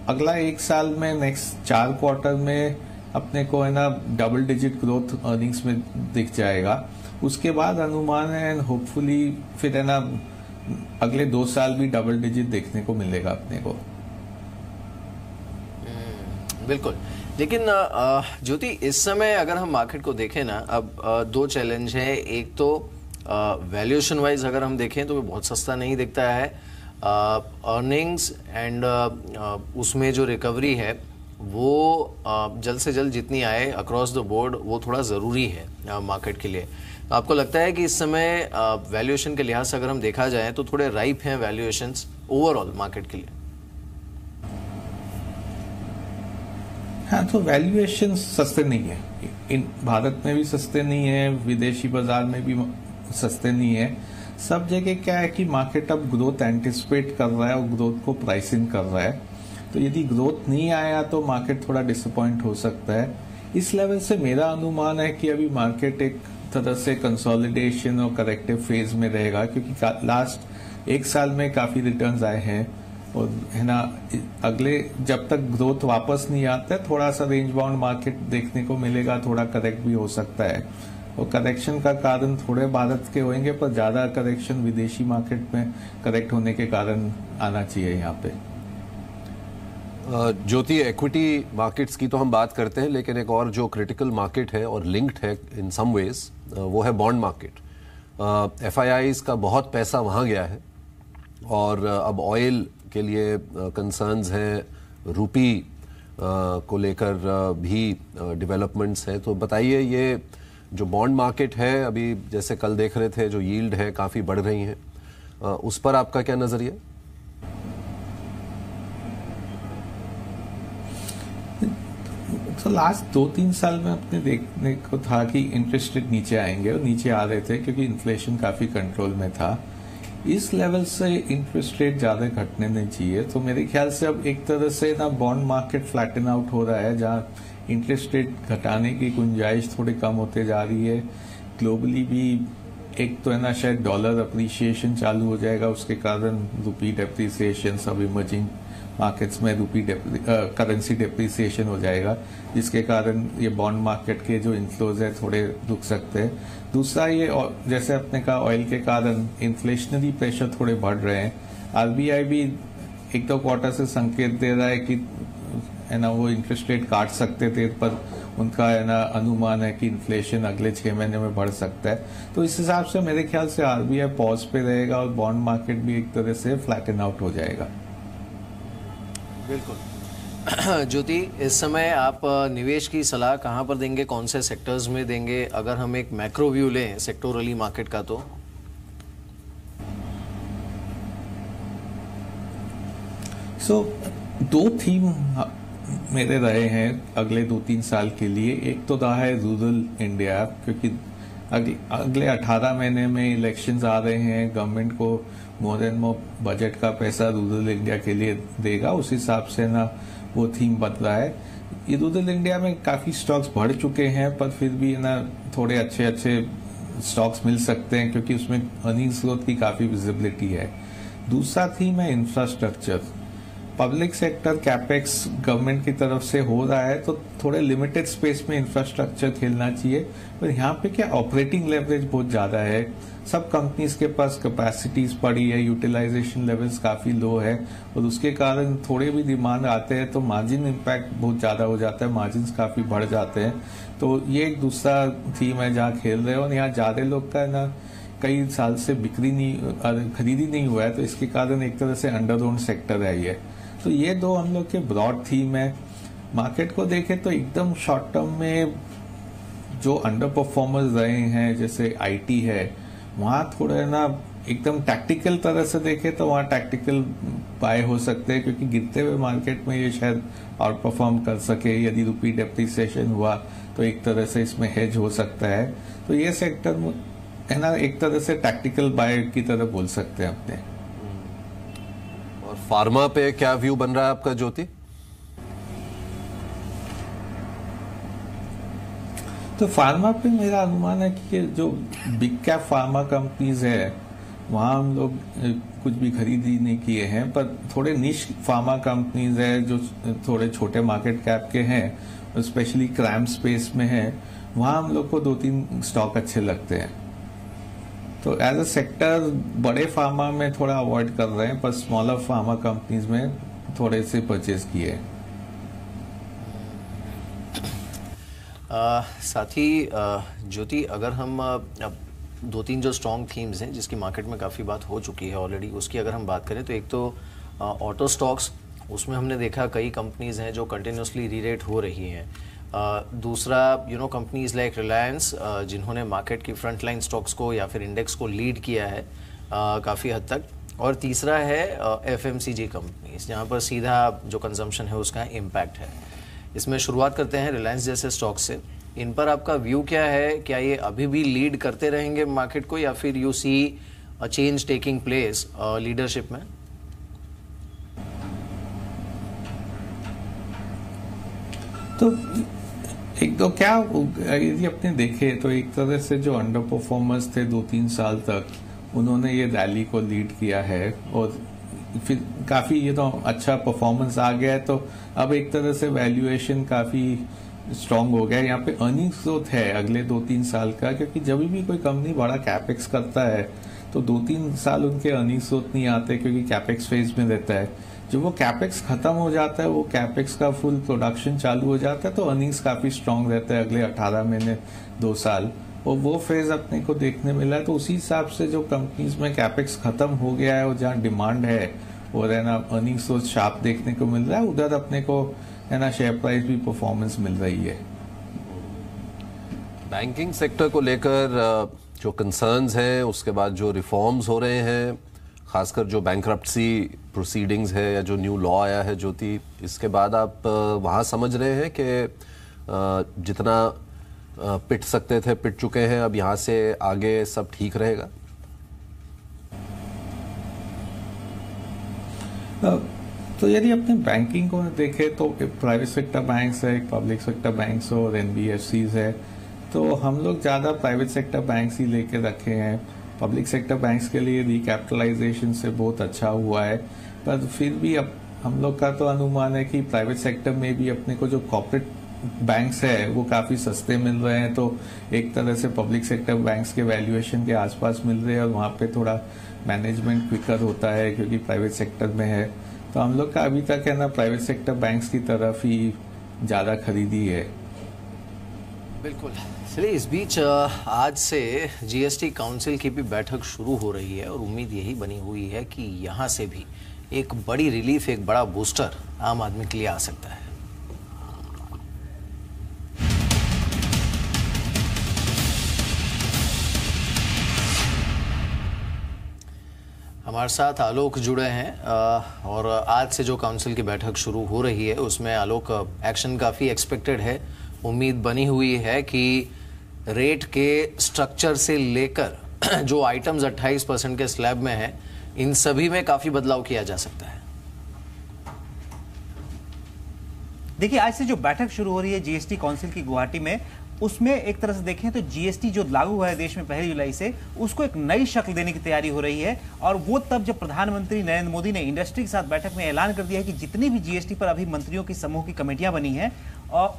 [SPEAKER 12] अगला 1 साल में, नेक्स्ट 4 क्वार्टर में अपने को है ना डबल डिजिट ग्रोथ अर्निंग्स में दिख जाएगा। उसके बाद अनुमान है होपफुली फिर है ना अगले 2 साल भी डबल डिजिट देखने को मिलेगा अपने को।
[SPEAKER 1] बिल्कुल। लेकिन ज्योति, इस समय अगर हम मार्केट को देखें ना, अब 2 चैलेंज है। एक तो वैल्यूएशन वाइज अगर हम देखें तो वो बहुत सस्ता नहीं दिखता है। अर्निंग्स एंड उसमें जो रिकवरी है वो जल्द से जल्द जितनी आए अक्रॉस द बोर्ड वो थोड़ा ज़रूरी है मार्केट के लिए। आपको लगता है कि इस समय वैल्यूएशन के लिहाज से अगर हम देखा जाए तो थोड़े राइप हैं वैल्यूएशंस ओवरऑल मार्केट के लिए?
[SPEAKER 12] हाँ, तो वैल्यूएशन सस्ते नहीं है, इन भारत में भी सस्ते नहीं है, विदेशी बाजार में भी सस्ते नहीं है। सब जगह क्या है कि मार्केट अब ग्रोथ एंटिसिपेट कर रहा है और ग्रोथ को प्राइसिंग कर रहा है। तो यदि ग्रोथ नहीं आया तो मार्केट थोड़ा डिसअपॉइंट हो सकता है। इस लेवल से मेरा अनुमान है कि अभी मार्केट एक तरह से कंसोलिडेशन और करेक्टिव फेज में रहेगा, क्योंकि लास्ट 1 साल में काफी रिटर्न्स आए हैं और है ना अगले जब तक ग्रोथ वापस नहीं आता है थोड़ा सा रेंज बाउंड मार्केट देखने को मिलेगा, थोड़ा करेक्ट भी हो सकता है। और करेक्शन का कारण थोड़े भारत के होंगे, पर ज्यादा करेक्शन विदेशी मार्केट में करेक्ट होने के कारण आना चाहिए यहाँ पे।
[SPEAKER 10] ज्योति, इक्विटी मार्केट्स की तो हम बात करते हैं, लेकिन एक और जो क्रिटिकल मार्केट है और लिंक्ड है इन सम वेज वो है बॉन्ड मार्केट। एफआईआईज का बहुत पैसा वहां गया है और अब ऑयल के लिए कंसर्न्स हैं, रूपी को लेकर भी डेवलपमेंट्स हैं। तो बताइए, ये जो बॉन्ड मार्केट है अभी जैसे कल देख रहे थे जो यील्ड है काफ़ी बढ़ रही हैं, उस पर आपका क्या नज़रिया?
[SPEAKER 12] तो लास्ट 2-3 साल में अपने देखने को था कि इंटरेस्ट रेट नीचे आएंगे और नीचे आ रहे थे क्योंकि इन्फ्लेशन काफी कंट्रोल में था। इस लेवल से इंटरेस्ट रेट ज्यादा घटने नहीं चाहिए। तो मेरे ख्याल से अब एक तरह से ना बॉन्ड मार्केट फ्लैटन आउट हो रहा है, जहां इंटरेस्ट रेट घटाने की गुंजाइश थोड़ी कम होते जा रही है। ग्लोबली भी एक तो है ना शायद डॉलर अप्रिसिएशन चालू हो जाएगा, उसके कारण रुपी डेप्रिसिएशन, सब इमर्जिंग मार्केट्स में रुपी करेंसी डेप्रिसिएशन हो जाएगा, जिसके कारण ये बॉन्ड मार्केट के जो इन्फ्लोज है थोड़े रुक सकते हैं। दूसरा ये जैसे आपने कहा ऑयल के कारण इन्फ्लेशनरी प्रेशर थोड़े बढ़ रहे हैं। आरबीआई भी 1-2 क्वार्टर से संकेत दे रहा है कि है ना वो इंटरेस्ट रेट काट सकते थे, पर उनका है ना अनुमान है कि इन्फ्लेशन अगले 6 महीने में बढ़ सकता है। तो इस हिसाब से मेरे ख्याल से आरबीआई पॉज पे रहेगा और बॉन्ड मार्केट भी एक तरह से फ्लैटन आउट हो जाएगा।
[SPEAKER 1] बिल्कुल। ज्योति, इस समय आप निवेश की सलाह कहाँ पर देंगे, कौन से सेक्टर्स में देंगे? अगर हम एक मैक्रो व्यू लें सेक्टोरली मार्केट का तो
[SPEAKER 12] दो थीम मेरे रहे हैं अगले 2-3 साल के लिए। एक तो रहा है रूरल इंडिया, क्योंकि अगले 18 महीने में इलेक्शंस आ रहे हैं, गवर्नमेंट को मोर एंड मोर बजट का पैसा रूरल इंडिया के लिए देगा, उस हिसाब से ना वो थीम बन रहा है। ये रूरल इंडिया में काफी स्टॉक्स बढ़ चुके हैं, पर फिर भी ना थोड़े अच्छे स्टॉक्स मिल सकते हैं क्योंकि उसमें अर्निंग्स ग्रोथ की काफी विजिबिलिटी है। दूसरा थीम है infrastructure. Public sector capex government की तरफ से हो रहा है, तो थोड़े लिमिटेड स्पेस में इंफ्रास्ट्रक्चर खेलना चाहिए। पर यहाँ पे क्या ऑपरेटिंग लेवरेज बहुत ज्यादा है, सब कंपनीज के पास कैपेसिटीज पड़ी है, यूटिलाइजेशन लेवल्स काफी लो है, और उसके कारण थोड़े भी डिमांड आते हैं तो मार्जिन इम्पैक्ट बहुत ज्यादा हो जाता है, मार्जिन काफी बढ़ जाते हैं। तो ये एक दूसरा थीम है जहाँ खेल रहे हो, और यहाँ ज्यादा लोग का ना कई साल से खरीदी नहीं हुआ है, तो इसके कारण एक तरह से अंडर ओन्ड सेक्टर है ये। तो ये दो हम लोग के ब्रॉड थीम है। मार्केट को देखें तो एकदम शॉर्ट टर्म में जो अंडर परफॉर्मर्स रहे हैं जैसे आईटी है, वहां थोड़ा ना एकदम टैक्टिकल तरह से देखें तो वहां टैक्टिकल बाय हो सकते हैं, क्योंकि गिरते हुए मार्केट में ये शायद आउट परफॉर्म कर सके। यदि रुपी डेप्रिसिएशन हुआ तो एक तरह से इसमें हेज हो सकता है। तो ये सेक्टर है ना एक तरह से टैक्टिकल बाय की तरह बोल सकते हैं अपने।
[SPEAKER 10] और फार्मा पे क्या व्यू बन रहा है आपका ज्योति?
[SPEAKER 12] तो फार्मा पे मेरा अनुमान है कि जो बिग कैप फार्मा कंपनीज है वहां हम लोग कुछ भी खरीदी नहीं किए हैं, पर थोड़े निश फार्मा कंपनीज है जो थोड़े छोटे मार्केट कैप के हैं, स्पेशली क्रैम स्पेस में है, वहां हम लोग को 2-3 स्टॉक अच्छे लगते हैं। तो एज अ सेक्टर बड़े फार्मा में थोड़ा अवॉइड कर रहे हैं, पर स्मॉलर फार्मा कंपनीज में थोड़े से परचेज किए।
[SPEAKER 1] साथ ही ज्योति, अगर हम 2-3 जो स्ट्रॉन्ग थीम्स हैं जिसकी मार्केट में काफ़ी बात हो चुकी है ऑलरेडी, उसकी अगर हम बात करें तो एक तो ऑटो स्टॉक्स, उसमें हमने देखा कई कंपनीज हैं जो कंटिन्यूसली रीरेट हो रही हैं। दूसरा कंपनीज लाइक रिलायंस, जिन्होंने मार्केट की फ्रंट लाइन स्टॉक्स को या फिर इंडेक्स को लीड किया है काफ़ी हद तक। और तीसरा है FMCG कंपनीज, जहाँ पर सीधा जो कंजम्पशन है उसका इम्पैक्ट है। इसमें शुरुआत करते हैं रिलायंस जैसे स्टॉक से। इन पर आपका व्यू क्या है? क्या ये अभी भी लीड करते रहेंगे मार्केट को, या फिर you see a change taking place leadership में?
[SPEAKER 12] तो एक तो क्या यदि अपने देखे तो एक तरह से जो अंडर परफॉर्मर्स थे 2-3 साल तक, उन्होंने ये रैली को लीड किया है और फिर काफी ये तो अच्छा परफॉर्मेंस आ गया है। तो अब एक तरह से वैल्यूएशन काफी स्ट्रांग हो गया है। यहाँ पे अर्निंग्स ग्रोथ है अगले 2-3 साल का, क्योंकि जब भी कोई कंपनी बड़ा कैपेक्स करता है तो 2-3 साल उनके अर्निंग्स ग्रोथ नहीं आते, क्योंकि कैपेक्स फेज में रहता है। जब वो कैपेक्स खत्म हो जाता है, वो कैपेक्स का फुल प्रोडक्शन चालू हो जाता है, तो अर्निंग्स काफी स्ट्रांग रहता है अगले 18 महीने 2 साल, और वो फेज अपने को देखने मिला है। तो उसी हिसाब से जो कंपनीज में कैपेक्स खत्म हो गया है और जहाँ डिमांड है और है ना अर्निंग्स तो शार्प देखने को मिल रहा है, उधर अपने को है ना शेयर प्राइस भी परफॉर्मेंस मिल रही है।
[SPEAKER 10] बैंकिंग सेक्टर को लेकर जो कंसर्न्स हैं, उसके बाद जो रिफॉर्म्स हो रहे हैं, खासकर जो बैंक्रप्सी प्रोसीडिंग्स है या जो न्यू लॉ आया है ज्योति, इसके बाद आप वहाँ समझ रहे हैं कि जितना पिट सकते थे पिट चुके हैं, अब यहाँ से आगे सब ठीक रहेगा?
[SPEAKER 12] तो यदि अपने बैंकिंग को देखें तो प्राइवेट सेक्टर बैंक्स है, एक पब्लिक सेक्टर बैंक्स और एनबीएफसीज है, तो हम लोग ज़्यादा प्राइवेट सेक्टर बैंक्स ही लेके रखे हैं। पब्लिक सेक्टर बैंक्स के लिए रिकैपिटलाइजेशन से बहुत अच्छा हुआ है, पर फिर भी अब हम लोग का तो अनुमान है कि प्राइवेट सेक्टर में भी अपने को जो कॉर्पोरेट बैंक्स है वो काफ़ी सस्ते मिल रहे हैं, तो एक तरह से पब्लिक सेक्टर बैंक्स के वैल्यूएशन के आसपास मिल रहे हैं और वहाँ पे थोड़ा मैनेजमेंट क्विकर होता है क्योंकि प्राइवेट सेक्टर में है। तो हम लोग का अभी तक है ना प्राइवेट सेक्टर बैंक्स की तरफ ही ज़्यादा खरीदी है।
[SPEAKER 1] बिल्कुल। चलिए, इस बीच आज से जीएसटी काउंसिल की भी बैठक शुरू हो रही है और उम्मीद यही बनी हुई है कि यहाँ से भी एक बड़ी रिलीफ, एक बड़ा बूस्टर आम आदमी के लिए आ सकता है। हमारे साथ आलोक जुड़े हैं और आज से जो काउंसिल की बैठक शुरू हो रही है उसमें आलोक, एक्शन काफ़ी एक्सपेक्टेड है। उम्मीद बनी हुई है कि रेट के स्ट्रक्चर से लेकर जो आइटम्स 28% के स्लैब में हैं, इन सभी में काफ़ी बदलाव किया जा सकता है।
[SPEAKER 13] देखिए, आज से जो बैठक शुरू हो रही है जीएसटी काउंसिल की गुवाहाटी में, उसमें एक तरह से देखें तो जीएसटी जो लागू हुआ है देश में 1 जुलाई से, उसको एक नई शक्ल देने की तैयारी हो रही है। और वो तब जब प्रधानमंत्री नरेंद्र मोदी ने इंडस्ट्री के साथ बैठक में ऐलान कर दिया है कि जितनी भी जीएसटी पर अभी मंत्रियों की समूह की कमेटियां बनी हैं,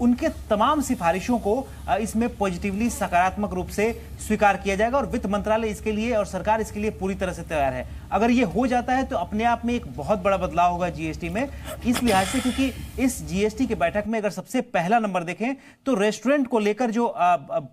[SPEAKER 13] उनके तमाम सिफारिशों को इसमें पॉजिटिवली, सकारात्मक रूप से स्वीकार किया जाएगा और वित्त मंत्रालय इसके लिए और सरकार इसके लिए पूरी तरह से तैयार है। अगर ये हो जाता है तो अपने आप में एक बहुत बड़ा बदलाव होगा जीएसटी में, इस लिहाज से क्योंकि इस जीएसटी के बैठक में अगर सबसे पहला नंबर देखें तो रेस्टोरेंट को लेकर जो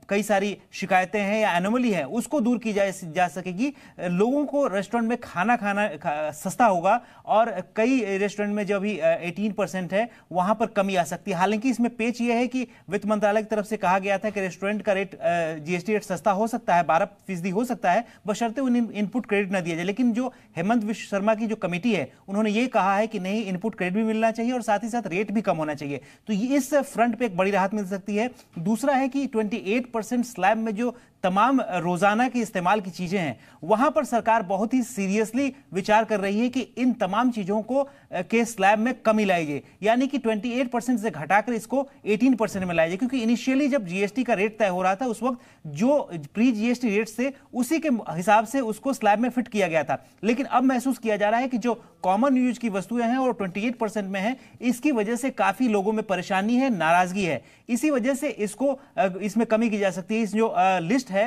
[SPEAKER 13] कई सारी शिकायतें हैं या एनोमली है उसको दूर की जा सकेगी। लोगों को रेस्टोरेंट में खाना सस्ता होगा और कई रेस्टोरेंट में जो अभी 18% है वहां पर कमी आ सकती है। हालांकि इसमें पेच यह है कि वित्त मंत्रालय की तरफ से कहा गया था कि रेस्टोरेंट का रेट, जीएसटी रेट सस्ता हो सकता है, 12% हो सकता है, बशर्ते उन्हें इनपुट क्रेडिट न दिया जाए। लेकिन जो हेमंत विश्व शर्मा की जो कमेटी है उन्होंने ये कहा है कि नहीं, इनपुट क्रेडिट भी मिलना चाहिए और साथ ही साथ रेट भी कम होना चाहिए। तो इस फ्रंट पे एक बड़ी राहत मिल सकती है। दूसरा है कि 28% स्लैब में जो तमाम रोजाना के इस्तेमाल की चीजें हैं वहां पर सरकार बहुत ही सीरियसली विचार कर रही है कि इन तमाम चीजों को के स्लैब में कमी लाई जाए, यानी कि 28% से घटाकर इसको 18% में लाया जाए। क्योंकि इनिशियली जब जीएसटी का रेट तय हो रहा था उस वक्त जो प्री जीएसटी रेट से उसी के हिसाब से उसको स्लैब में फिट किया गया था, लेकिन अब महसूस किया जा रहा है कि जो कॉमन यूज की वस्तुएं हैं और 28% में है, इसकी वजह से काफी लोगों में परेशानी है, नाराजगी है। इसी वजह से इसमें कमी की जा सकती है। इस जो लिस्ट है,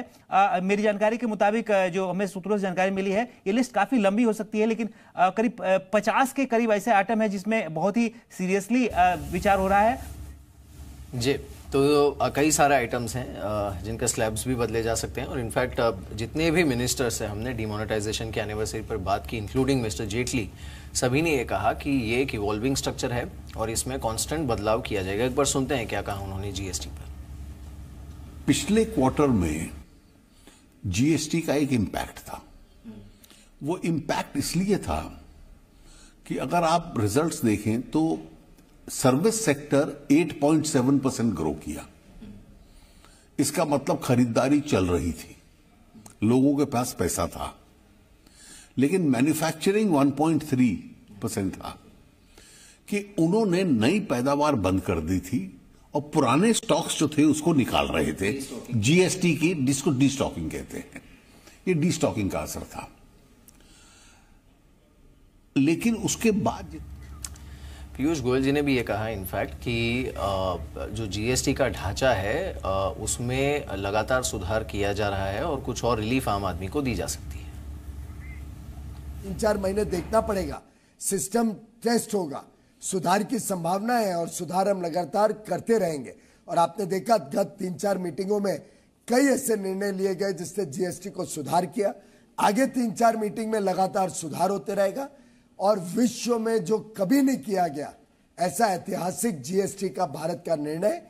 [SPEAKER 13] मेरी जानकारी के मुताबिक जो हमें सूत्रों से जानकारी मिली है, ये लिस्ट काफी लंबी हो सकती है, लेकिन करीब 50 के करीब ऐसे आइटम है जिसमें बहुत ही सीरियसली विचार हो रहा है।
[SPEAKER 1] जी, तो कई सारे आइटम्स हैं जिनके स्लैब्स भी बदले जा सकते हैं और इनफैक्ट जितने भी मिनिस्टर्स हैं, हमने डिमोनेटाइजेशन की एनिवर्सरी पर बात की, इंक्लूडिंग मिस्टर जेटली, सभी ने ये कहा कि ये एक इवॉल्विंग स्ट्रक्चर है और इसमें कांस्टेंट बदलाव किया जाएगा। एक बार सुनते हैं क्या कहा उन्होंने जीएसटी पर।
[SPEAKER 11] पिछले क्वार्टर में जीएसटी का एक इंपैक्ट था। वो इंपैक्ट इसलिए था कि अगर आप रिजल्ट्स देखें तो सर्विस सेक्टर 8.7% ग्रो किया। इसका मतलब खरीदारी चल रही थी, लोगों के पास पैसा था। लेकिन मैन्युफैक्चरिंग 1.3% था कि उन्होंने नई पैदावार बंद कर दी थी और पुराने स्टॉक्स जो थे उसको निकाल रहे थे। जीएसटी की, जिसको डीस्टॉकिंग कहते हैं, ये डीस्टॉकिंग का असर था। लेकिन उसके बाद
[SPEAKER 1] पीयूष गोयल जी ने भी ये कहा इनफैक्ट कि जो जीएसटी का ढांचा है उसमें लगातार सुधार किया जा रहा है और कुछ और रिलीफ आम आदमी को दी जा सकती है।
[SPEAKER 14] 3-4 महीने देखना पड़ेगा, सिस्टम टेस्ट होगा, सुधार की संभावना है और सुधार हम लगातार करते रहेंगे। और आपने देखा गत 3-4 मीटिंगों में कई ऐसे निर्णय लिए गए जिससे जीएसटी को सुधार किया। आगे 3-4 मीटिंग में लगातार सुधार होते रहेगा और विश्व में जो कभी नहीं किया गया ऐसा ऐतिहासिक जीएसटी का भारत का निर्णय,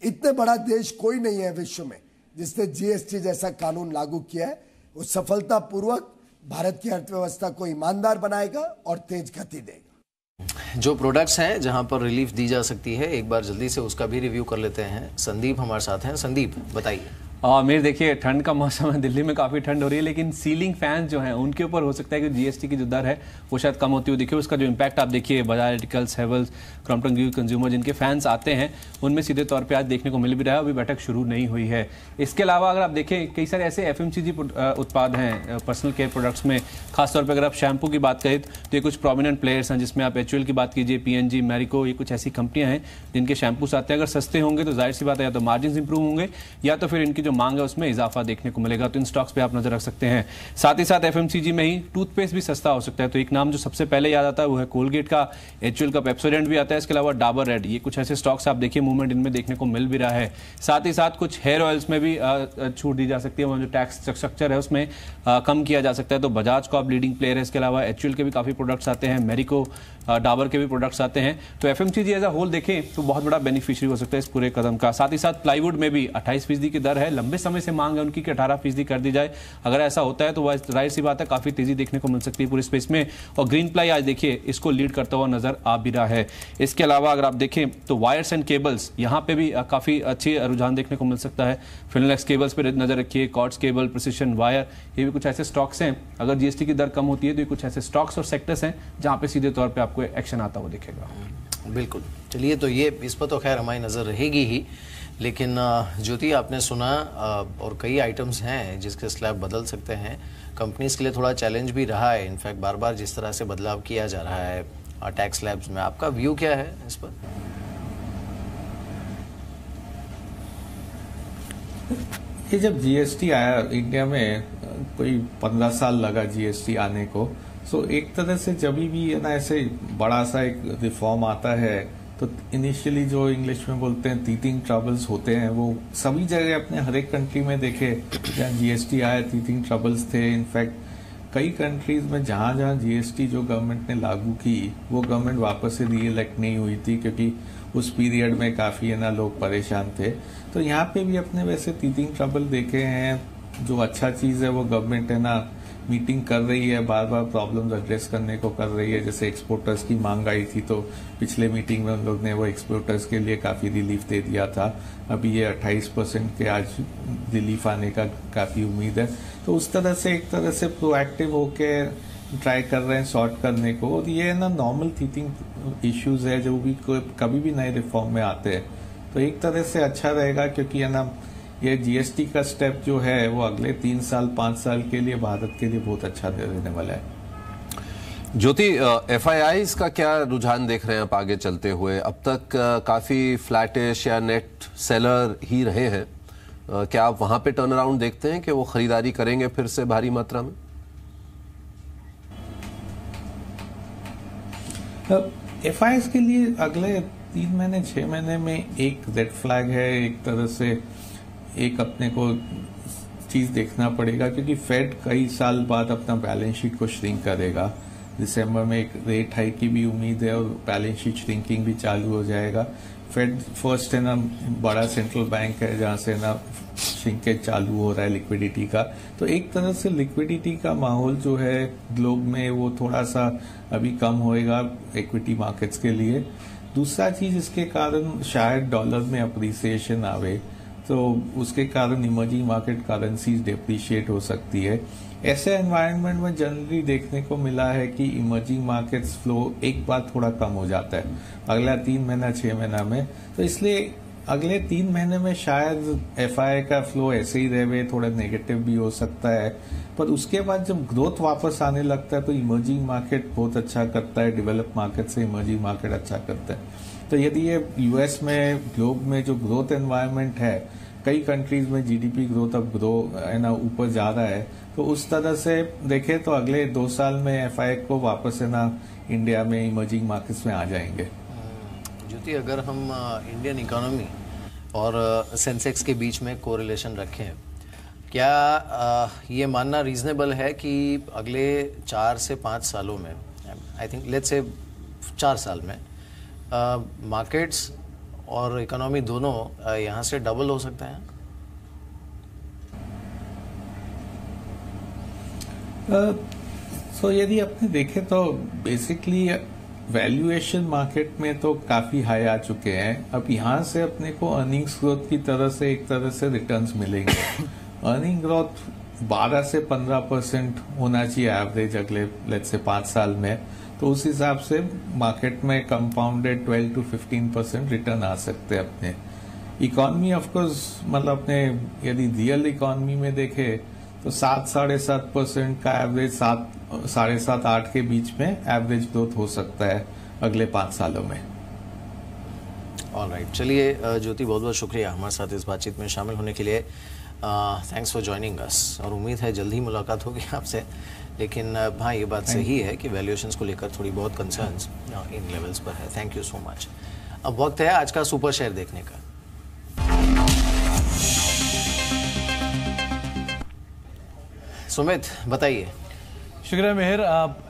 [SPEAKER 14] इतने बड़ा देश कोई नहीं है विश्व में जिसने जीएसटी जैसा कानून लागू किया है। वो सफलतापूर्वक भारत की अर्थव्यवस्था को ईमानदार बनाएगा और तेज गति देगा।
[SPEAKER 1] जो प्रोडक्ट्स हैं जहां पर रिलीफ दी जा सकती है, एक बार जल्दी से उसका भी रिव्यू कर लेते हैं। संदीप हमारे साथ हैं। संदीप बताइए।
[SPEAKER 4] मेरे देखिए ठंड का मौसम है, दिल्ली में काफ़ी ठंड हो रही है, लेकिन सीलिंग फैन जो हैं उनके ऊपर हो सकता है कि जीएसटी की जो दर है वो शायद कम होती हुई दिखे। उसका जो इम्पैक्ट आप देखिए Bajaj electricals, Havells, Crompton Greaves consumer जिनके फैंस आते हैं उनमें सीधे तौर पे आज देखने को मिल भी रहा है। अभी बैठक शुरू नहीं हुई है। इसके अलावा अगर आप देखें कई सारे ऐसे एफएमसीजी उत्पाद हैं पर्सनल केयर प्रोडक्ट्स में, खासतौर पर अगर आप शैम्पू की बात करें तो ये कुछ प्रोमिनेंट प्लेयर्स हैं, जिसमें आप एचयूएल की बात कीजिए, पीएनजी, मैरिको, ये कुछ ऐसी कंपनियां हैं जिनके शैम्पूस आते हैं। अगर सस्ते होंगे तो जाहिर सी बात है या तो मार्जिन इंप्रूव होंगे या तो फिर इनकी जो मांग है उसमें इजाफा देखने को मिलेगा। तो इन स्टॉक्स पे आप नजर रख सकते हैं। साथ ही साथ एफएमसीजी में ही टूथपेस्ट भी सस्ता हो सकता है। तो एक नाम जो सबसे पहले याद आता है वो है कोलगेट का, एचयूएल का पेप्सोडेंट भी आता है, इसके अलावा डाबर रेड, ये कुछ ऐसे स्टॉक्स आप देखिए मूवमेंट इनमें देखने को मिल भी रहा है। साथ ही साथ कुछ हेयर ऑयल्स में भी छूट दी जा सकती है, जो टैक्स स्ट्रक्चर है उसमें कम किया जा सकता है। तो बजाज का आप लीडिंग प्लेयर है, इसके अलावा एचयूएल के भी काफी प्रोडक्ट्स आते हैं, मैरिको, डाबर के भी प्रोडक्ट्स आते हैं। तो एफएमसीजी एज अ होल देखें तो बहुत बड़ा बेनिफिशियरी हो सकता है इस पूरे कदम का। साथ ही साथ प्लाईवुड में भी 28% की दर है, लंबे समय से मांग है उनकी कि 18% कर दी जाए। अगर ऐसा होता है तो वह जाहिर सी बात है काफी तेजी देखने को मिल सकती है पूरे स्पेस में। और ग्रीन प्लाई आज देखिए इसको लीड करता हुआ नजर आ भी रहा है। इसके अलावा अगर आप देखें तो वायर्स एंड केबल्स, यहाँ पे भी काफी अच्छी रुझान देखने को मिल सकता है। फिनोलेक्स केबल्स पर नजर रखिए, कॉर्ड्स केबल, प्रिसिशन वायर, ये भी कुछ ऐसे स्टॉक्स हैं। अगर जीएसटी की दर कम होती है तो ये कुछ ऐसे स्टॉक्स और सेक्टर्स हैं जहां पे सीधे तौर पे आपको एक्शन आता हुआ दिखेगा।
[SPEAKER 1] बिल्कुल, चलिए तो ये इस पर तो खैर हमारी नजर रहेगी ही, लेकिन ज्योति आपने सुना और कई आइटम्स हैं जिसके स्लैब बदल सकते हैं। कंपनीज के लिए थोड़ा चैलेंज भी रहा है, इनफैक्ट बार बार जिस तरह से बदलाव किया जा रहा है टैक्स स्लैब्स में। आपका व्यू क्या है इस पर?
[SPEAKER 12] ये जब जीएसटी आया इंडिया में, कोई 15 साल लगा जीएसटी आने को, सो एक तरह से जब भी है ना ऐसे बड़ा सा एक रिफॉर्म आता है तो इनिशियली जो इंग्लिश में बोलते हैं टीथिंग ट्रबल्स होते हैं, वो सभी जगह अपने हर एक कंट्री में देखे जहाँ जीएसटी आया टीथिंग ट्रबल्स थे। इनफैक्ट कई कंट्रीज में जहाँ जहाँ जीएसटी जो गवर्नमेंट ने लागू की वो गवर्नमेंट वापस से री इलेक्ट नहीं हुई थी, क्योंकि उस पीरियड में काफी है ना लोग परेशान थे। तो यहाँ पे भी अपने वैसे टीथिंग ट्रबल देखे हैं। जो अच्छा चीज है वो गवर्नमेंट है ना मीटिंग कर रही है, बार बार प्रॉब्लम्स एड्रेस करने को कर रही है। जैसे एक्सपोर्टर्स की मांग आई थी तो पिछले मीटिंग में उन लोग ने वो एक्सपोर्टर्स के लिए काफी रिलीफ दे दिया था। अभी ये 28% के आज रिलीफ आने का काफी उम्मीद है। तो उस तरह से एक तरह से प्रोएक्टिव होके ट्राई कर रहे हैं सॉर्ट करने को। और ये ना नॉर्मल टीथिंग इश्यूज है जो भी कभी भी नए रिफॉर्म में आते हैं, तो एक तरह से अच्छा रहेगा, क्योंकि है ना ये जीएसटी का स्टेप जो है वो अगले 3 साल 5 साल के लिए भारत के लिए बहुत अच्छा रहने वाला है।
[SPEAKER 10] ज्योति, एफआईआईज का क्या रुझान देख रहे हैं आप आगे चलते हुए? अब तक काफी फ्लैटिश या नेट सेलर ही रहे हैं, क्या आप वहां पे टर्न अराउंड देखते हैं कि वो खरीदारी करेंगे फिर से भारी मात्रा में?
[SPEAKER 12] एफआईआईज के लिए अगले 3 महीने 6 महीने में एक रेड फ्लैग है। एक तरह से एक अपने को चीज देखना पड़ेगा, क्योंकि फेड कई साल बाद अपना बैलेंस शीट को श्रिंक करेगा। दिसंबर में एक रेट हाइक की भी उम्मीद है और बैलेंस शीट श्रिंकिंग भी चालू हो जाएगा। फेड फर्स्ट है ना बड़ा सेंट्रल बैंक है जहां से ना श्रिंकेज चालू हो रहा है लिक्विडिटी का। तो एक तरह से लिक्विडिटी का माहौल जो है ग्लोब में वो थोड़ा सा अभी कम होएगा इक्विटी मार्केट्स के लिए। दूसरा चीज इसके कारण शायद डॉलर में अप्रिसिएशन आवे, तो उसके कारण इमर्जिंग मार्केट करेंसीज डेप्रिशिएट हो सकती है। ऐसे एनवायरनमेंट में जनरली देखने को मिला है कि इमर्जिंग मार्केट्स फ्लो एक बार थोड़ा कम हो जाता है अगला 3 महीना 6 महीना में। तो इसलिए अगले 3 महीने में शायद एफआईआई का फ्लो ऐसे ही रहे, थोड़ा नेगेटिव भी हो सकता है। पर उसके बाद जब ग्रोथ वापस आने लगता है तो इमर्जिंग मार्केट बहुत अच्छा करता है, डेवलप मार्केट से इमर्जिंग मार्केट अच्छा करता है। तो यदि ये यूएस में ग्लोब में जो ग्रोथ एनवायरनमेंट है, कई कंट्रीज में जीडीपी ग्रोथ अब है ना ऊपर जा रहा है, तो उस तरह से देखें तो अगले 2 साल में एफआईआई को वापस है ना इंडिया में इमर्जिंग मार्केट्स में आ जाएंगे।
[SPEAKER 1] ज्योति, अगर हम इंडियन इकोनॉमी और सेंसेक्स के बीच में कोरिलेशन रखें, क्या ये मानना रीजनेबल है कि अगले 4 से 5 सालों में, आई थिंक लेट्स से 4 साल में, मार्केट्स और इकोनॉमी दोनों यहाँ से डबल हो सकते हैं?
[SPEAKER 12] सो यदि आपने देखे तो बेसिकली वैल्यूएशन मार्केट में तो काफी हाई आ चुके हैं। अब यहाँ से अपने को अर्निंग्स ग्रोथ की तरह से एक तरह से रिटर्न्स मिलेंगे। अर्निंग ग्रोथ 12 से 15% होना चाहिए एवरेज अगले लेट्स से 5 साल में, तो उस हिसाब से मार्केट में कंपाउंडेड 12 to 15% रिटर्न आ सकते हैं अपने। इकोनॉमी ऑफकोर्स मतलब अपने यदि रियल इकोनॉमी में देखे तो 7-7.5% का एवरेज 7-7.5-8 के बीच में एवरेज ग्रोथ हो सकता है अगले 5 सालों में।
[SPEAKER 1] ऑलराइट, चलिए ज्योति बहुत बहुत शुक्रिया हमारे साथ इस बातचीत में शामिल होने के लिए। थैंक्स फॉर जॉइनिंग अस और उम्मीद है जल्दी मुलाकात होगी आपसे। लेकिन हाँ, ये बात सही है कि वैल्यूएशंस को लेकर थोड़ी बहुत कंसर्न्स इन लेवल्स पर है। Thank you so much. अब वक्त है आज का सुपर शेयर देखने का। सुमित बताइए।
[SPEAKER 15] शुक्रिया मेहर।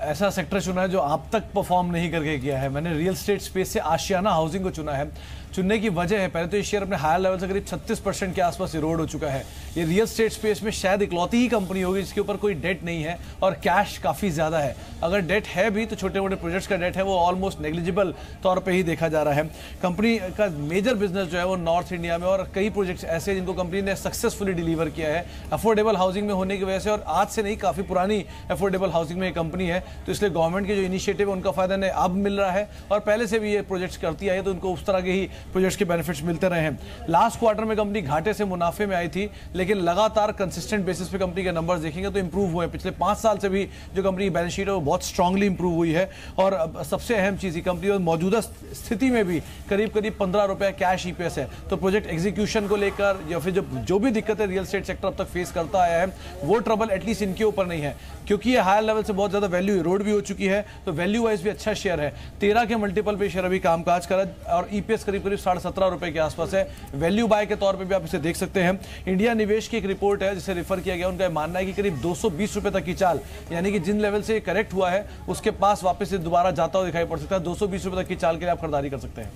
[SPEAKER 15] ऐसा सेक्टर चुना है जो आप तक परफॉर्म नहीं करके किया है। मैंने रियल एस्टेट स्पेस से आशियाना हाउसिंग को चुना है। चुनने की वजह है, पहले तो ये शेयर अपने हायर लेवल से करीब 36% के आसपास इरोड हो चुका है। ये रियल एस्टेट स्पेस में शायद इकलौती ही कंपनी होगी जिसके ऊपर कोई डेट नहीं है और कैश काफ़ी ज़्यादा है। अगर डेट है भी तो छोटे मोटे प्रोजेक्ट्स का डेट है वो ऑलमोस्ट नेग्लिजिबल तौर पर ही देखा जा रहा है। कंपनी का मेजर बिजनेस जो है वो नॉर्थ इंडिया में और कई प्रोजेक्ट्स ऐसे जिनको कंपनी ने सक्सेसफुली डिलीवर किया है अफोर्डेबल हाउसिंग में होने की वजह से। और आज से नहीं, काफ़ी पुरानी अफोर्डेबल हाउसिंग में ये कंपनी है, तो इसलिए गवर्नमेंट के जो इनिशिएटिव है उनका फायदा इन्हें अब मिल रहा है और पहले से भी ये प्रोजेक्ट्स करती आई है तो उनको उस तरह के ही प्रोजेक्ट्स के बेनिफिट्स मिलते रहे हैं। लास्ट क्वार्टर में कंपनी घाटे से मुनाफे में आई थी, लेकिन लगातार कंसिस्टेंट बेसिस पे कंपनी के नंबर्स देखेंगे तो इंप्रूव हुए। पिछले 5 साल से भी जो कंपनी की बैलेंस शीट है वो बहुत स्ट्रांगली इंप्रूव हुई है। और सबसे अहम चीज ही कंपनी मौजूदा स्थिति में भी करीब 15 रुपए कैश ईपीएस है। तो प्रोजेक्ट एग्जीक्यूशन को लेकर या फिर जो भी दिक्कतें रियल एस्टेट सेक्टर अब तक फेस करता आया है वो ट्रबल एटलीस्ट इनके ऊपर नहीं है, क्योंकि ये हायर लेवल से बहुत ज्यादा वैल्यू इरोड भी हो चुकी है। तो वैल्यू वाइज भी अच्छा शेयर है। 13 के मल्टीपल पे शेयर अभी कामकाज कर रहा है और ईपीएस करीब 17.5 रुपए के आसपास है। वैल्यू बाय के तौर पे भी आप इसे देख सकते हैं। इंडिया निवेश की एक रिपोर्ट है जिसे रेफर किया गया, उनका मानना है कि करीब 220 रुपए तक की चाल, यानी कि जिन लेवल से करेक्ट हुआ है उसके पास वापस से दोबारा जाता हुआ दिखाई पड़ सकता है। 220 रुपए तक की चाल के लिए आप खरीदारी कर सकते हैं।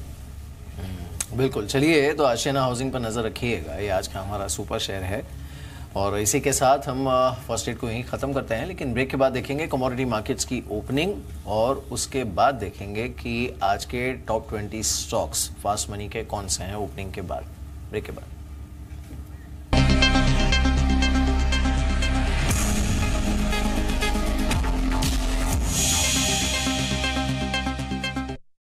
[SPEAKER 1] बिल्कुल, चलिए तो आशियाना हाउसिंग पर नजर रखिएगा। ये आज का हमारा सुपर शेयर है और इसी के साथ हम फर्स्ट एड को यहीं ख़त्म करते हैं। लेकिन ब्रेक के बाद देखेंगे कमोडिटी मार्केट्स की ओपनिंग और उसके बाद देखेंगे कि आज के टॉप 20 स्टॉक्स फास्ट मनी के कौन से हैं ओपनिंग के बाद। ब्रेक के बाद।